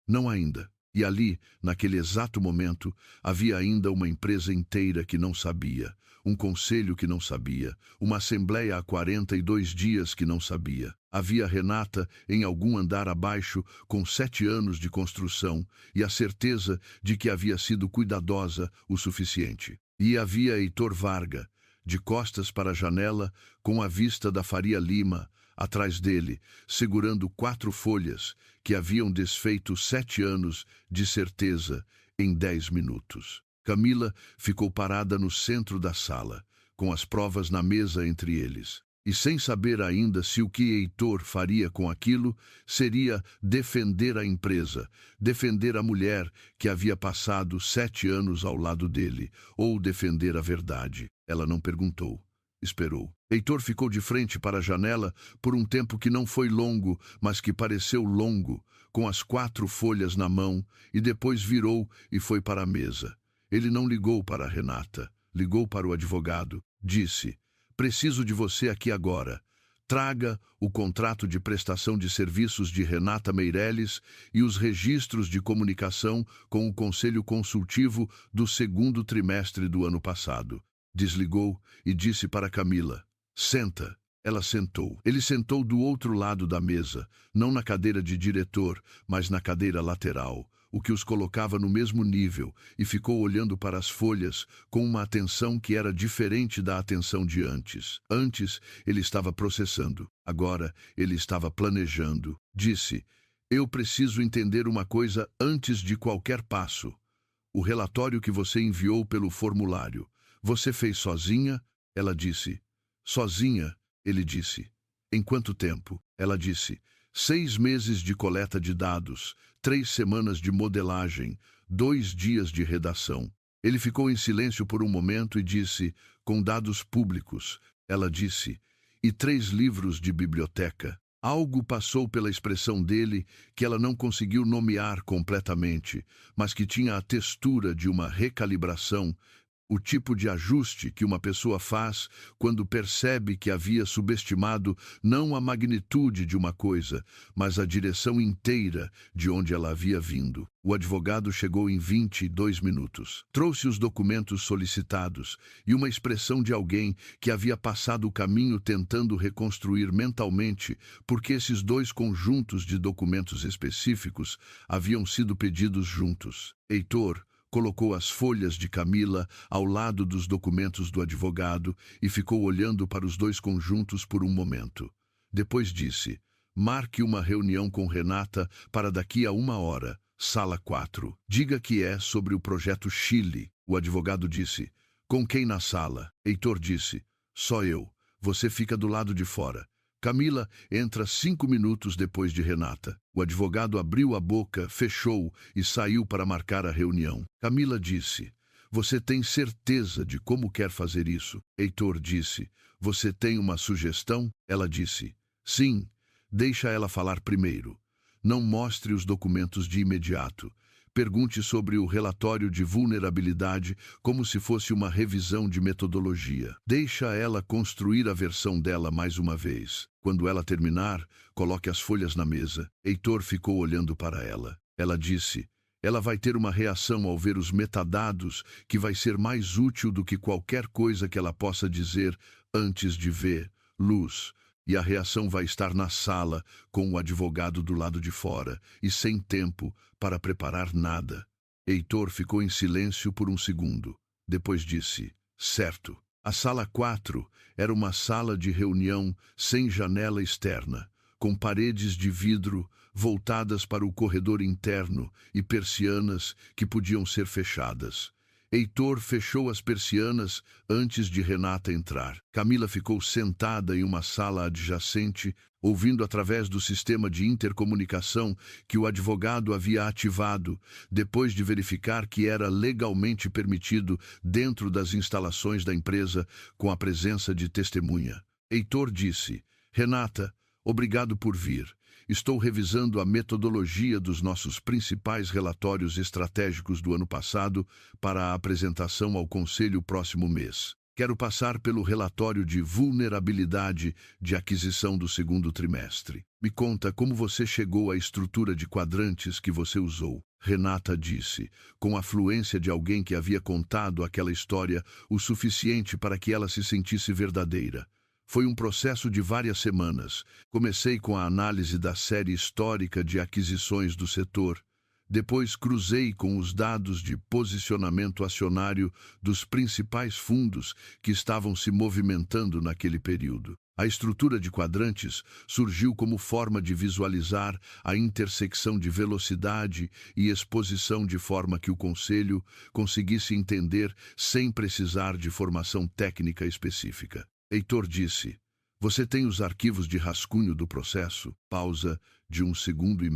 não ainda. E ali, naquele exato momento, havia ainda uma empresa inteira que não sabia, um conselho que não sabia, uma assembleia há 42 dias que não sabia. Havia Renata em algum andar abaixo com 7 anos de construção e a certeza de que havia sido cuidadosa o suficiente. E havia Heitor Varga, de costas para a janela, com a vista da Faria Lima, atrás dele, segurando 4 folhas que haviam desfeito 7 anos de certeza em 10 minutos. Camila ficou parada no centro da sala, com as provas na mesa entre eles. E sem saber ainda se o que Heitor faria com aquilo seria defender a empresa, defender a mulher que havia passado 7 anos ao lado dele, ou defender a verdade. Ela não perguntou. Esperou. Heitor ficou de frente para a janela por um tempo que não foi longo, mas que pareceu longo, com as 4 folhas na mão, e depois virou e foi para a mesa. Ele não ligou para a Renata, ligou para o advogado. Disse: preciso de você aqui agora. Traga o contrato de prestação de serviços de Renata Meirelles e os registros de comunicação com o Conselho Consultivo do 2º trimestre do ano passado. Desligou e disse para Camila: senta. Ela sentou. Ele sentou do outro lado da mesa, não na cadeira de diretor, mas na cadeira lateral, o que os colocava no mesmo nível, e ficou olhando para as folhas com uma atenção que era diferente da atenção de antes. Antes, ele estava processando. Agora, ele estava planejando. Disse: eu preciso entender uma coisa antes de qualquer passo. O relatório que você enviou pelo formulário. Você fez sozinha? Ela disse. Sozinha, ele disse. Em quanto tempo? Ela disse. 6 meses de coleta de dados, 3 semanas de modelagem, 2 dias de redação. Ele ficou em silêncio por um momento e disse, com dados públicos. Ela disse, e 3 livros de biblioteca. Algo passou pela expressão dele que ela não conseguiu nomear completamente, mas que tinha a textura de uma recalibração, o tipo de ajuste que uma pessoa faz quando percebe que havia subestimado não a magnitude de uma coisa, mas a direção inteira de onde ela havia vindo. O advogado chegou em 22 minutos. Trouxe os documentos solicitados e uma expressão de alguém que havia passado o caminho tentando reconstruir mentalmente porque esses 2 conjuntos de documentos específicos haviam sido pedidos juntos. Heitor colocou as folhas de Camila ao lado dos documentos do advogado e ficou olhando para os 2 conjuntos por um momento. Depois disse, marque uma reunião com Renata para daqui a 1 hora, sala 4. Diga que é sobre o projeto Chile. O advogado disse, com quem na sala? Heitor disse, só eu. Você fica do lado de fora. Camila entra 5 minutos depois de Renata. O advogado abriu a boca, fechou e saiu para marcar a reunião. Camila disse, você tem certeza de como quer fazer isso? Heitor disse, você tem uma sugestão? Ela disse, sim, deixa ela falar primeiro. Não mostre os documentos de imediato. Pergunte sobre o relatório de vulnerabilidade como se fosse uma revisão de metodologia. Deixa ela construir a versão dela mais uma vez. Quando ela terminar, coloque as folhas na mesa. Heitor ficou olhando para ela. Ela disse: ela vai ter uma reação ao ver os metadados que vai ser mais útil do que qualquer coisa que ela possa dizer antes de ver luz. E a reação vai estar na sala, com o advogado do lado de fora, e sem tempo para preparar nada. Heitor ficou em silêncio por um segundo. Depois disse: certo. A sala 4 era uma sala de reunião sem janela externa, com paredes de vidro voltadas para o corredor interno e persianas que podiam ser fechadas. Heitor fechou as persianas antes de Renata entrar. Camila ficou sentada em uma sala adjacente, ouvindo através do sistema de intercomunicação que o advogado havia ativado, depois de verificar que era legalmente permitido dentro das instalações da empresa com a presença de testemunha. Heitor disse: Renata, obrigado por vir. Estou revisando a metodologia dos nossos principais relatórios estratégicos do ano passado para a apresentação ao Conselho próximo mês. Quero passar pelo relatório de vulnerabilidade de aquisição do segundo trimestre. Me conta como você chegou à estrutura de quadrantes que você usou. Renata disse, com a fluência de alguém que havia contado aquela história o suficiente para que ela se sentisse verdadeira. Foi um processo de várias semanas. Comecei com a análise da série histórica de aquisições do setor. Depois cruzei com os dados de posicionamento acionário dos principais fundos que estavam se movimentando naquele período. A estrutura de quadrantes surgiu como forma de visualizar a intersecção de velocidade e exposição de forma que o Conselho conseguisse entender sem precisar de formação técnica específica. Heitor disse: você tem os arquivos de rascunho do processo? Pausa de 1,5 segundos.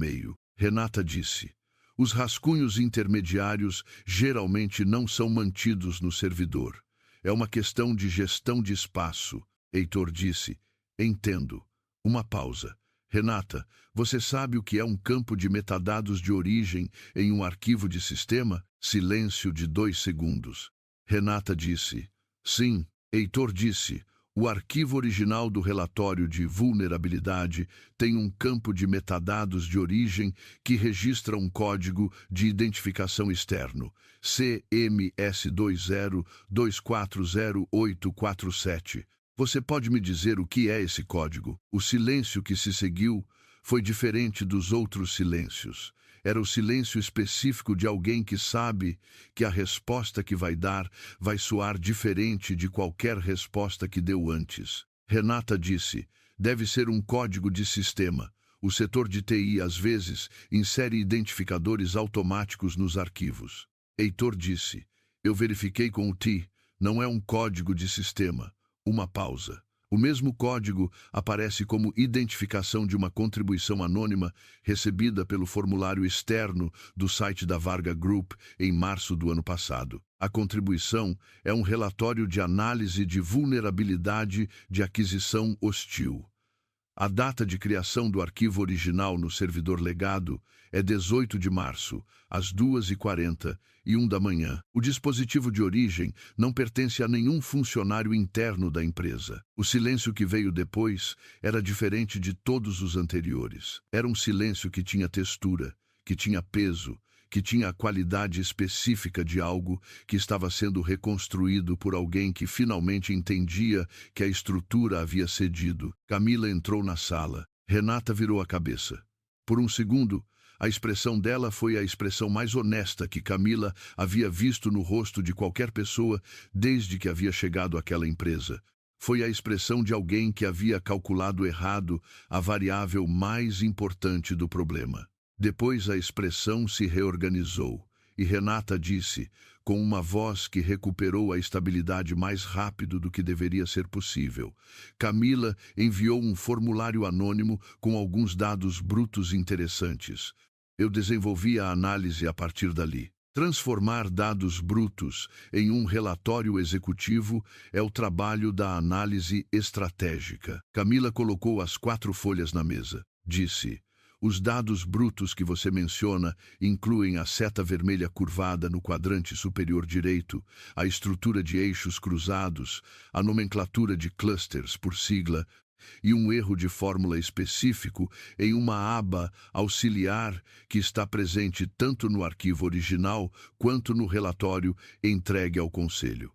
Renata disse: os rascunhos intermediários geralmente não são mantidos no servidor. É uma questão de gestão de espaço. Heitor disse: entendo. Uma pausa. Renata, você sabe o que é um campo de metadados de origem em um arquivo de sistema? Silêncio de 2 segundos. Renata disse: sim. Heitor disse: o arquivo original do relatório de vulnerabilidade tem um campo de metadados de origem que registra um código de identificação externo, CMS20240847. Você pode me dizer o que é esse código? O silêncio que se seguiu foi diferente dos outros silêncios. Era o silêncio específico de alguém que sabe que a resposta que vai dar vai soar diferente de qualquer resposta que deu antes. Renata disse: deve ser um código de sistema. O setor de TI, às vezes, insere identificadores automáticos nos arquivos. Heitor disse: eu verifiquei com o TI, não é um código de sistema. Uma pausa. O mesmo código aparece como identificação de uma contribuição anônima recebida pelo formulário externo do site da Varga Group em março do ano passado. A contribuição é um relatório de análise de vulnerabilidade de aquisição hostil. A data de criação do arquivo original no servidor legado é 18 de março, às 2h40 e 1 da manhã. O dispositivo de origem não pertence a nenhum funcionário interno da empresa. O silêncio que veio depois era diferente de todos os anteriores. Era um silêncio que tinha textura, que tinha peso, que tinha a qualidade específica de algo que estava sendo reconstruído por alguém que finalmente entendia que a estrutura havia cedido. Camila entrou na sala. Renata virou a cabeça. Por um segundo, a expressão dela foi a expressão mais honesta que Camila havia visto no rosto de qualquer pessoa desde que havia chegado àquela empresa. Foi a expressão de alguém que havia calculado errado a variável mais importante do problema. Depois a expressão se reorganizou e Renata disse, com uma voz que recuperou a estabilidade mais rápido do que deveria ser possível: Camila enviou um formulário anônimo com alguns dados brutos interessantes. Eu desenvolvi a análise a partir dali. Transformar dados brutos em um relatório executivo é o trabalho da análise estratégica. Camila colocou as 4 folhas na mesa. Disse: Os dados brutos que você menciona incluem a seta vermelha curvada no quadrante superior direito, a estrutura de eixos cruzados, a nomenclatura de clusters por sigla, e um erro de fórmula específico em uma aba auxiliar que está presente tanto no arquivo original quanto no relatório entregue ao Conselho.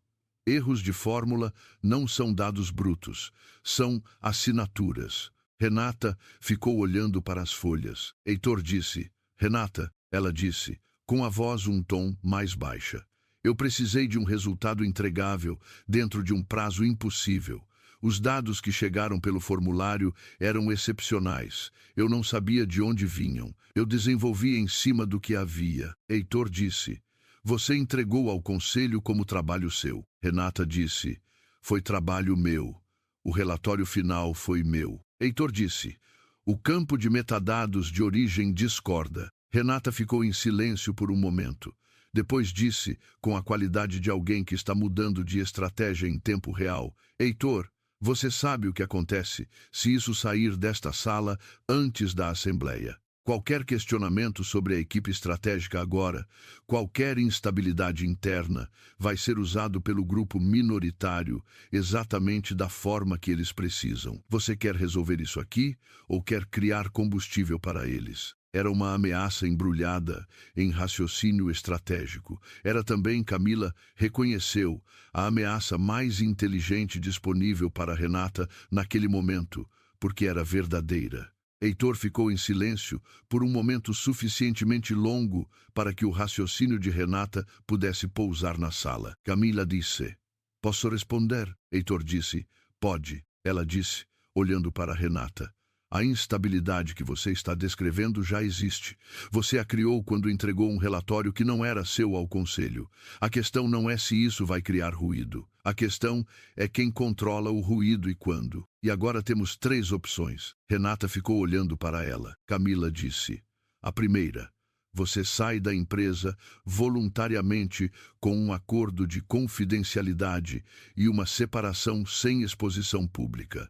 Erros de fórmula não são dados brutos, são assinaturas. Renata ficou olhando para as folhas. Heitor disse: Renata, ela disse, com a voz um tom mais baixa. Eu precisei de um resultado entregável dentro de um prazo impossível. Os dados que chegaram pelo formulário eram excepcionais. Eu não sabia de onde vinham. Eu desenvolvi em cima do que havia. Heitor disse: Você entregou ao Conselho como trabalho seu. Renata disse: Foi trabalho meu. O relatório final foi meu. Heitor disse: O campo de metadados de origem discorda. Renata ficou em silêncio por um momento. Depois disse, com a qualidade de alguém que está mudando de estratégia em tempo real: Heitor, você sabe o que acontece se isso sair desta sala antes da Assembleia. Qualquer questionamento sobre a equipe estratégica agora, qualquer instabilidade interna, vai ser usado pelo grupo minoritário exatamente da forma que eles precisam. Você quer resolver isso aqui ou quer criar combustível para eles? Era uma ameaça embrulhada em raciocínio estratégico. Era também, Camila reconheceu, a ameaça mais inteligente disponível para Renata naquele momento, porque era verdadeira. Heitor ficou em silêncio por um momento suficientemente longo para que o raciocínio de Renata pudesse pousar na sala. Camila disse: Posso responder? Heitor disse: Pode. Ela disse, olhando para Renata: A instabilidade que você está descrevendo já existe. Você a criou quando entregou um relatório que não era seu ao Conselho. A questão não é se isso vai criar ruído. A questão é quem controla o ruído e quando. E agora temos 3 opções. Renata ficou olhando para ela. Camila disse: A primeira, você sai da empresa voluntariamente com um acordo de confidencialidade e uma separação sem exposição pública.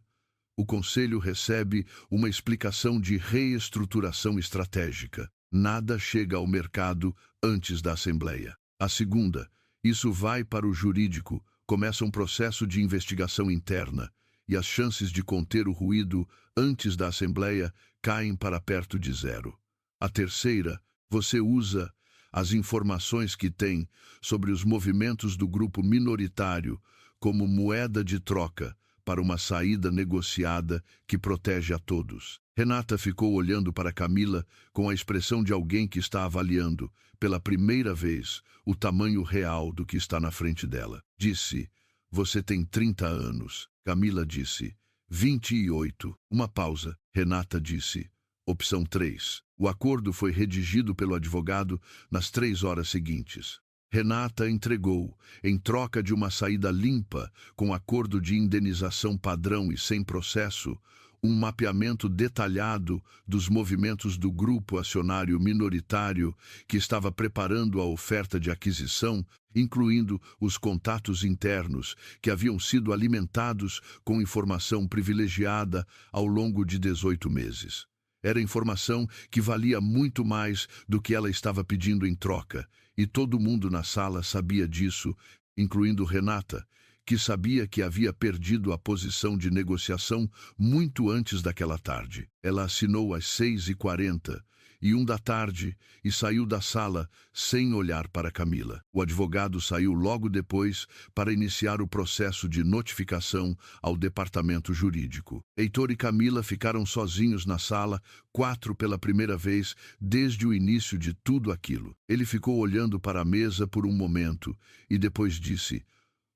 O Conselho recebe uma explicação de reestruturação estratégica. Nada chega ao mercado antes da Assembleia. A segunda, isso vai para o jurídico, começa um processo de investigação interna, e as chances de conter o ruído antes da Assembleia caem para perto de 0. A terceira, você usa as informações que tem sobre os movimentos do grupo minoritário como moeda de troca para uma saída negociada que protege a todos. Renata ficou olhando para Camila com a expressão de alguém que está avaliando, pela primeira vez, o tamanho real do que está na frente dela. Disse: Você tem 30 anos. Camila disse: 28. Uma pausa. Renata disse: Opção 3. O acordo foi redigido pelo advogado nas 3 horas seguintes. Renata entregou, em troca de uma saída limpa, com acordo de indenização padrão e sem processo, um mapeamento detalhado dos movimentos do grupo acionário minoritário que estava preparando a oferta de aquisição, incluindo os contatos internos que haviam sido alimentados com informação privilegiada ao longo de 18 meses. Era informação que valia muito mais do que ela estava pedindo em troca, e todo mundo na sala sabia disso, incluindo Renata, que sabia que havia perdido a posição de negociação muito antes daquela tarde. Ela assinou às 6h40 e 1 da tarde e saiu da sala sem olhar para Camila. O advogado saiu logo depois para iniciar o processo de notificação ao departamento jurídico. Heitor e Camila ficaram sozinhos na sala, 4 pela primeira vez desde o início de tudo aquilo. Ele ficou olhando para a mesa por um momento e depois disse: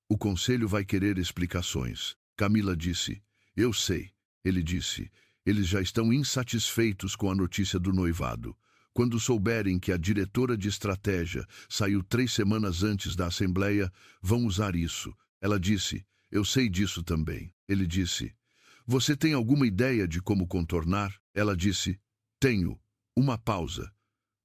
O Conselho vai querer explicações. Camila disse: Eu sei. Ele disse: Eles já estão insatisfeitos com a notícia do noivado. Quando souberem que a diretora de estratégia saiu 3 semanas antes da Assembleia, vão usar isso. Ela disse: Eu sei disso também. Ele disse: Você tem alguma ideia de como contornar? Ela disse: Tenho. Uma pausa.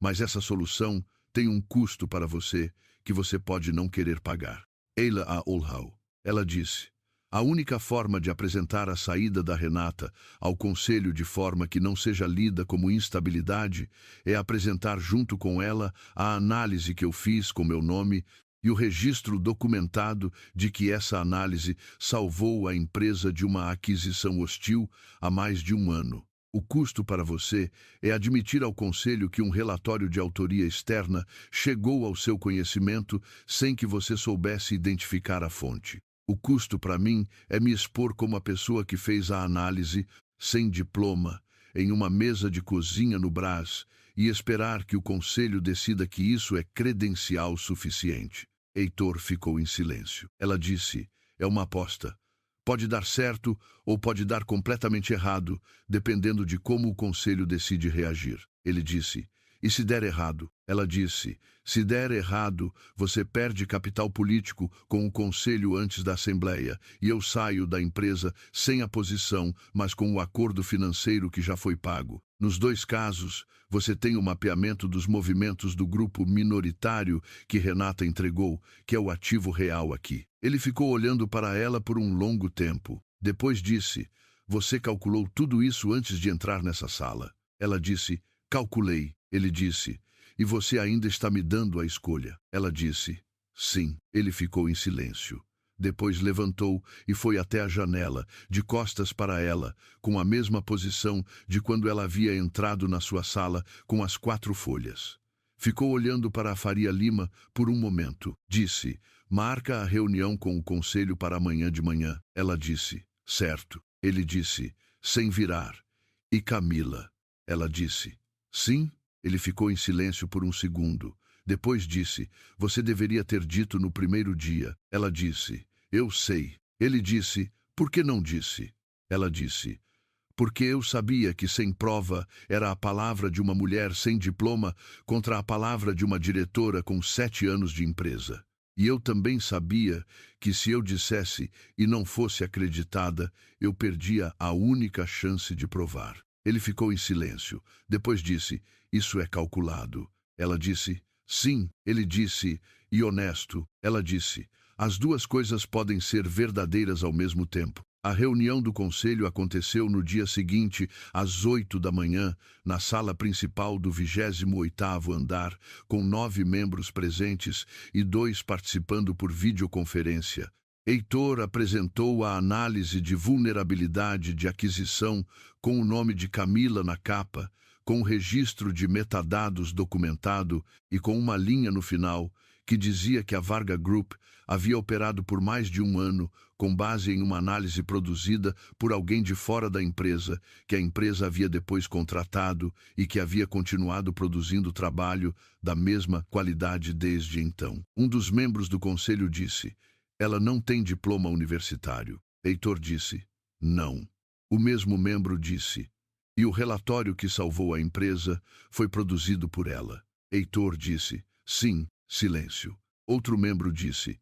Mas essa solução tem um custo para você que você pode não querer pagar. Eila a Olhau. Ela disse: A única forma de apresentar a saída da Renata ao conselho de forma que não seja lida como instabilidade é apresentar junto com ela a análise que eu fiz com meu nome e o registro documentado de que essa análise salvou a empresa de uma aquisição hostil há mais de um ano. O custo para você é admitir ao Conselho que um relatório de autoria externa chegou ao seu conhecimento sem que você soubesse identificar a fonte. O custo para mim é me expor como a pessoa que fez a análise, sem diploma, em uma mesa de cozinha no Brás, e esperar que o Conselho decida que isso é credencial suficiente. Heitor ficou em silêncio. Ela disse, é uma aposta. Pode dar certo ou pode dar completamente errado, dependendo de como o Conselho decide reagir. Ele disse, e se der errado? Ela disse, se der errado, você perde capital político com o Conselho antes da Assembleia, e eu saio da empresa sem a posição, mas com o acordo financeiro que já foi pago. Nos dois casos, você tem o mapeamento dos movimentos do grupo minoritário que Renata entregou, que é o ativo real aqui. Ele ficou olhando para ela por um longo tempo. Depois disse, você calculou tudo isso antes de entrar nessa sala. Ela disse, calculei. Ele disse, e você ainda está me dando a escolha. Ela disse, sim. Ele ficou em silêncio. Depois levantou e foi até a janela, de costas para ela, com a mesma posição de quando ela havia entrado na sua sala com as 4 folhas. Ficou olhando para a Faria Lima por um momento. Disse, marca a reunião com o Conselho para amanhã de manhã. Ela disse, certo. Ele disse, sem virar. E Camila? Ela disse, sim. Ele ficou em silêncio por um segundo. Depois disse, você deveria ter dito no primeiro dia. Ela disse, eu sei. Ele disse, por que não disse? Ela disse, porque eu sabia que sem prova era a palavra de uma mulher sem diploma contra a palavra de uma diretora com 7 anos de empresa. E eu também sabia que se eu dissesse e não fosse acreditada, eu perdia a única chance de provar. Ele ficou em silêncio. Depois disse, isso é calculado. Ela disse, sim. Ele disse, e honesto. Ela disse, as duas coisas podem ser verdadeiras ao mesmo tempo. A reunião do conselho aconteceu no dia seguinte, às 8 da manhã, na sala principal do 28º andar, com 9 membros presentes e 2 participando por videoconferência. Heitor apresentou a análise de vulnerabilidade de aquisição com o nome de Camila na capa, com o registro de metadados documentado e com uma linha no final que dizia que a Varga Group havia operado por mais de um ano com base em uma análise produzida por alguém de fora da empresa, que a empresa havia depois contratado e que havia continuado produzindo trabalho da mesma qualidade desde então. Um dos membros do conselho disse, ela não tem diploma universitário. Heitor disse, não. O mesmo membro disse, e o relatório que salvou a empresa foi produzido por ela. Heitor disse, sim, silêncio. Outro membro disse,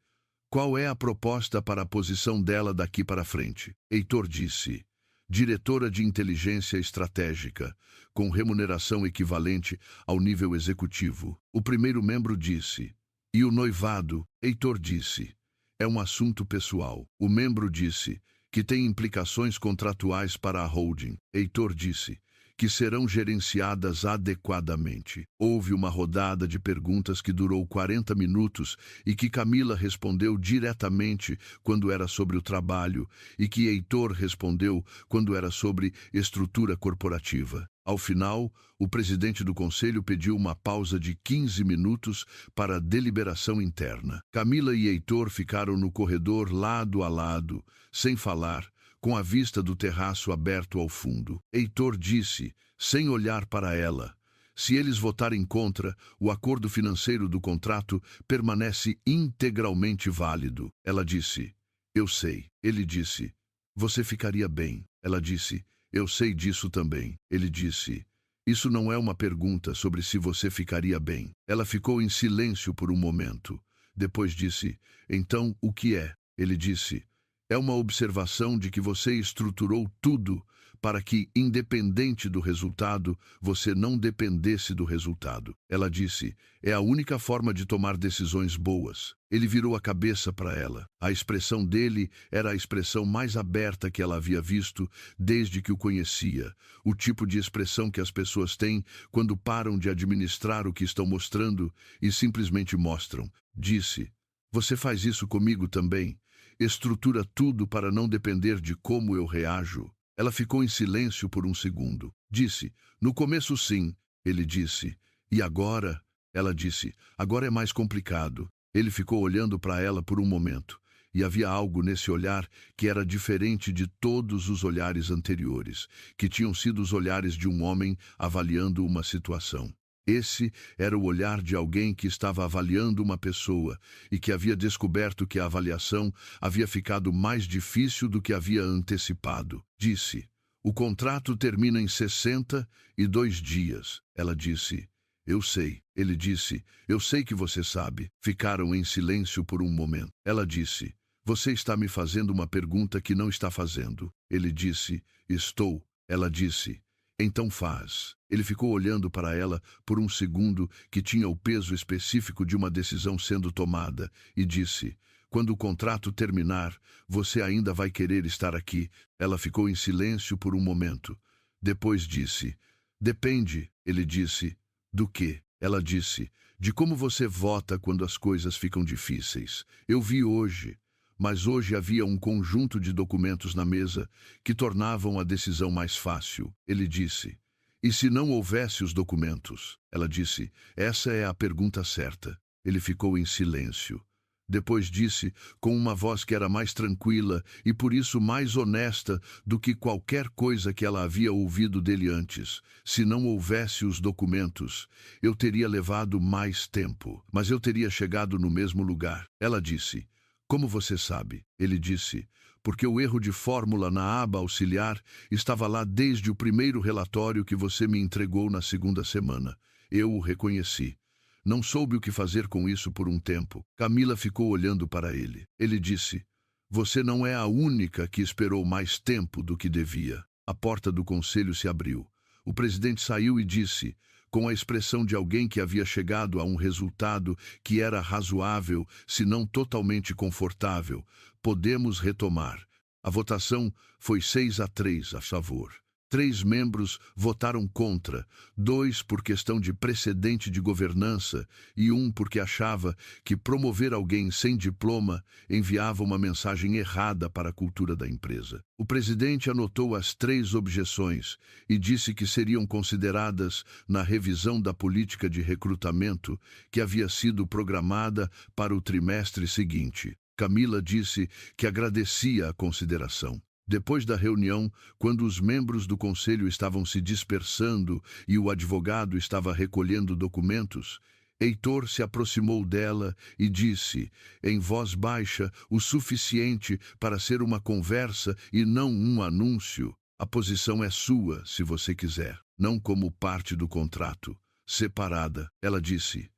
qual é a proposta para a posição dela daqui para frente? Heitor disse, diretora de inteligência estratégica, com remuneração equivalente ao nível executivo. O primeiro membro disse, e o noivado? Heitor disse, é um assunto pessoal. O membro disse, que tem implicações contratuais para a holding. Heitor disse, que serão gerenciadas adequadamente. Houve uma rodada de perguntas que durou 40 minutos e que Camila respondeu diretamente quando era sobre o trabalho e que Heitor respondeu quando era sobre estrutura corporativa. Ao final, o presidente do conselho pediu uma pausa de 15 minutos para deliberação interna. Camila e Heitor ficaram no corredor lado a lado, sem falar, com a vista do terraço aberto ao fundo. Heitor disse, sem olhar para ela, se eles votarem contra, o acordo financeiro do contrato permanece integralmente válido. Ela disse, eu sei. Ele disse, você ficaria bem. Ela disse, eu sei disso também. Ele disse, isso não é uma pergunta sobre se você ficaria bem. Ela ficou em silêncio por um momento. Depois disse, então o que é? Ele disse, é uma observação de que você estruturou tudo para que, independente do resultado, você não dependesse do resultado. Ela disse, é a única forma de tomar decisões boas. Ele virou a cabeça para ela. A expressão dele era a expressão mais aberta que ela havia visto desde que o conhecia. O tipo de expressão que as pessoas têm quando param de administrar o que estão mostrando e simplesmente mostram. Disse, você faz isso comigo também? Estrutura tudo para não depender de como eu reajo. Ela ficou em silêncio por um segundo. Disse, no começo sim. Ele disse, e agora? Ela disse, agora é mais complicado. Ele ficou olhando para ela por um momento, e havia algo nesse olhar que era diferente de todos os olhares anteriores, que tinham sido os olhares de um homem avaliando uma situação. Esse era o olhar de alguém que estava avaliando uma pessoa e que havia descoberto que a avaliação havia ficado mais difícil do que havia antecipado. Disse, o contrato termina em 62 dias. Ela disse, eu sei. Ele disse, eu sei que você sabe. Ficaram em silêncio por um momento. Ela disse, você está me fazendo uma pergunta que não está fazendo. Ele disse, estou. Ela disse, então faz. Ele ficou olhando para ela por um segundo que tinha o peso específico de uma decisão sendo tomada e disse, quando o contrato terminar, você ainda vai querer estar aqui. Ela ficou em silêncio por um momento. Depois disse, depende. Ele disse, do quê? Ela disse, de como você vota quando as coisas ficam difíceis. Eu vi hoje. Mas hoje havia um conjunto de documentos na mesa que tornavam a decisão mais fácil. Ele disse, e se não houvesse os documentos? Ela disse, essa é a pergunta certa. Ele ficou em silêncio. Depois disse, com uma voz que era mais tranquila e por isso mais honesta do que qualquer coisa que ela havia ouvido dele antes. Se não houvesse os documentos, eu teria levado mais tempo, mas eu teria chegado no mesmo lugar. Ela disse, como você sabe? Ele disse, porque o erro de fórmula na aba auxiliar estava lá desde o primeiro relatório que você me entregou na segunda semana. Eu o reconheci. Não soube o que fazer com isso por um tempo. Camila ficou olhando para ele. Ele disse, você não é a única que esperou mais tempo do que devia. A porta do conselho se abriu. O presidente saiu e disse, com a expressão de alguém que havia chegado a um resultado que era razoável, se não totalmente confortável, podemos retomar. A votação foi 6-3 a favor. 3 membros votaram contra, 2 por questão de precedente de governança e 1 porque achava que promover alguém sem diploma enviava uma mensagem errada para a cultura da empresa. O presidente anotou as 3 objeções e disse que seriam consideradas na revisão da política de recrutamento que havia sido programada para o trimestre seguinte. Camila disse que agradecia a consideração. Depois da reunião, quando os membros do conselho estavam se dispersando e o advogado estava recolhendo documentos, Heitor se aproximou dela e disse, em voz baixa, o suficiente para ser uma conversa e não um anúncio. A posição é sua, se você quiser, não como parte do contrato. Separada, ela disse,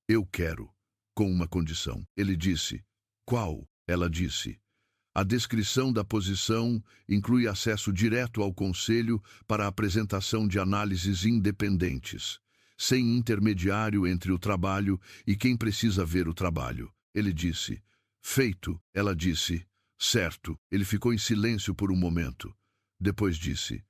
eu quero, com uma condição. Ele disse, qual? Ela disse, a descrição da posição inclui acesso direto ao conselho para a apresentação de análises independentes, sem intermediário entre o trabalho e quem precisa ver o trabalho. Ele disse, feito. Ela disse, certo. Ele ficou em silêncio por um momento. Depois disse,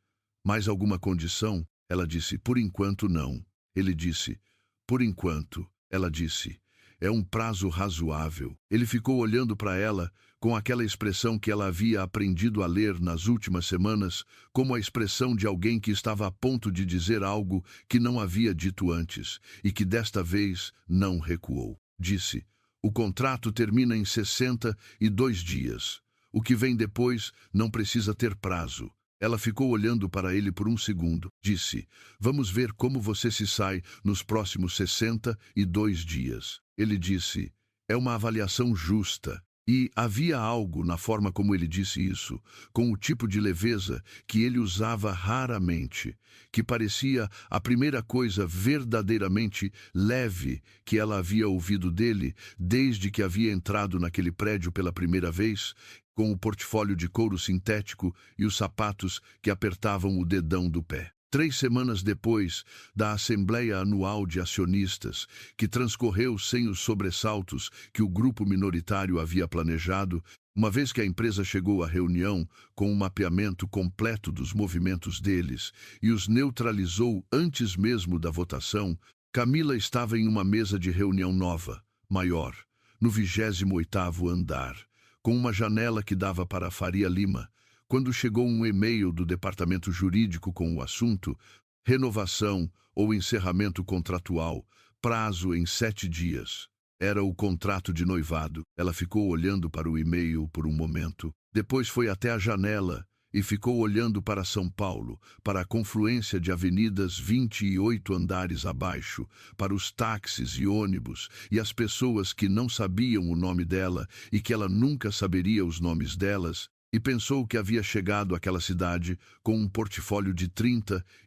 mais alguma condição? Ela disse, por enquanto não. Ele disse, por enquanto. Ela disse, é um prazo razoável. Ele ficou olhando para ela com aquela expressão que ela havia aprendido a ler nas últimas semanas, como a expressão de alguém que estava a ponto de dizer algo que não havia dito antes e que desta vez não recuou. Disse, o contrato termina em 62 dias. O que vem depois não precisa ter prazo. Ela ficou olhando para ele por um segundo. Disse, vamos ver como você se sai nos próximos 62 dias. Ele disse, é uma avaliação justa. E havia algo na forma como ele disse isso, com o tipo de leveza que ele usava raramente, que parecia a primeira coisa verdadeiramente leve que ela havia ouvido dele desde que havia entrado naquele prédio pela primeira vez, com o portfólio de couro sintético e os sapatos que apertavam o dedão do pé. 3 semanas depois da Assembleia Anual de Acionistas, que transcorreu sem os sobressaltos que o grupo minoritário havia planejado, uma vez que a empresa chegou à reunião com um mapeamento completo dos movimentos deles e os neutralizou antes mesmo da votação, Camila estava em uma mesa de reunião nova, maior, no 28º andar, com uma janela que dava para a Faria Lima, quando chegou um e-mail do departamento jurídico com o assunto renovação ou encerramento contratual, prazo em 7 dias. Era o contrato de noivado. Ela ficou olhando para o e-mail por um momento, depois foi até a janela e ficou olhando para São Paulo, para a confluência de avenidas 28 andares abaixo, para os táxis e ônibus e as pessoas que não sabiam o nome dela e que ela nunca saberia os nomes delas, e pensou que havia chegado àquela cidade com um portfólio de R$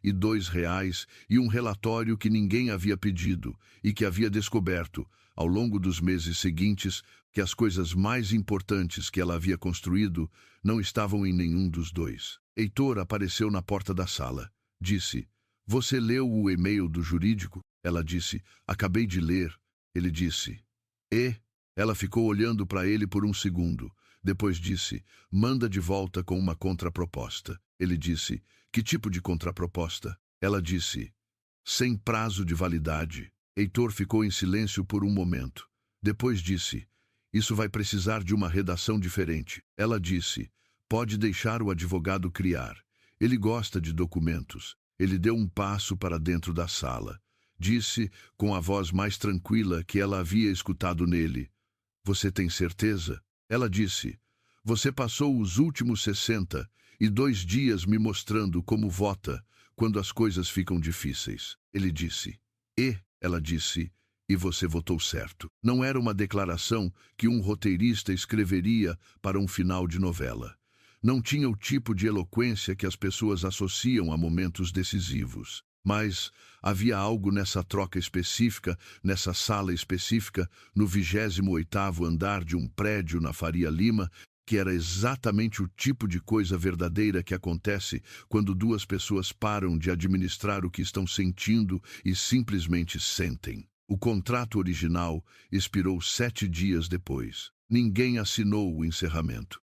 32 e um relatório que ninguém havia pedido e que havia descoberto, ao longo dos meses seguintes, que as coisas mais importantes que ela havia construído não estavam em nenhum dos dois. Heitor apareceu na porta da sala. Disse: "Você leu o e-mail do jurídico?" Ela disse: "Acabei de ler." Ele disse: "E?" Ela ficou olhando para ele por um segundo. Depois disse: "Manda de volta com uma contraproposta." Ele disse: "Que tipo de contraproposta?" Ela disse: "Sem prazo de validade." Heitor ficou em silêncio por um momento. Depois disse: "Isso vai precisar de uma redação diferente." Ela disse: "Pode deixar o advogado criar. Ele gosta de documentos." Ele deu um passo para dentro da sala. Disse, com a voz mais tranquila que ela havia escutado nele: "Você tem certeza?" Ela disse: "Você passou os últimos 62 dias me mostrando como vota quando as coisas ficam difíceis." Ele disse: "E?" Ela disse: "E você votou certo." Não era uma declaração que um roteirista escreveria para um final de novela. Não tinha o tipo de eloquência que as pessoas associam a momentos decisivos. Mas havia algo nessa troca específica, nessa sala específica, no 28º andar de um prédio na Faria Lima, que era exatamente o tipo de coisa verdadeira que acontece quando duas pessoas param de administrar o que estão sentindo e simplesmente sentem. O contrato original expirou 7 dias depois. Ninguém assinou o encerramento.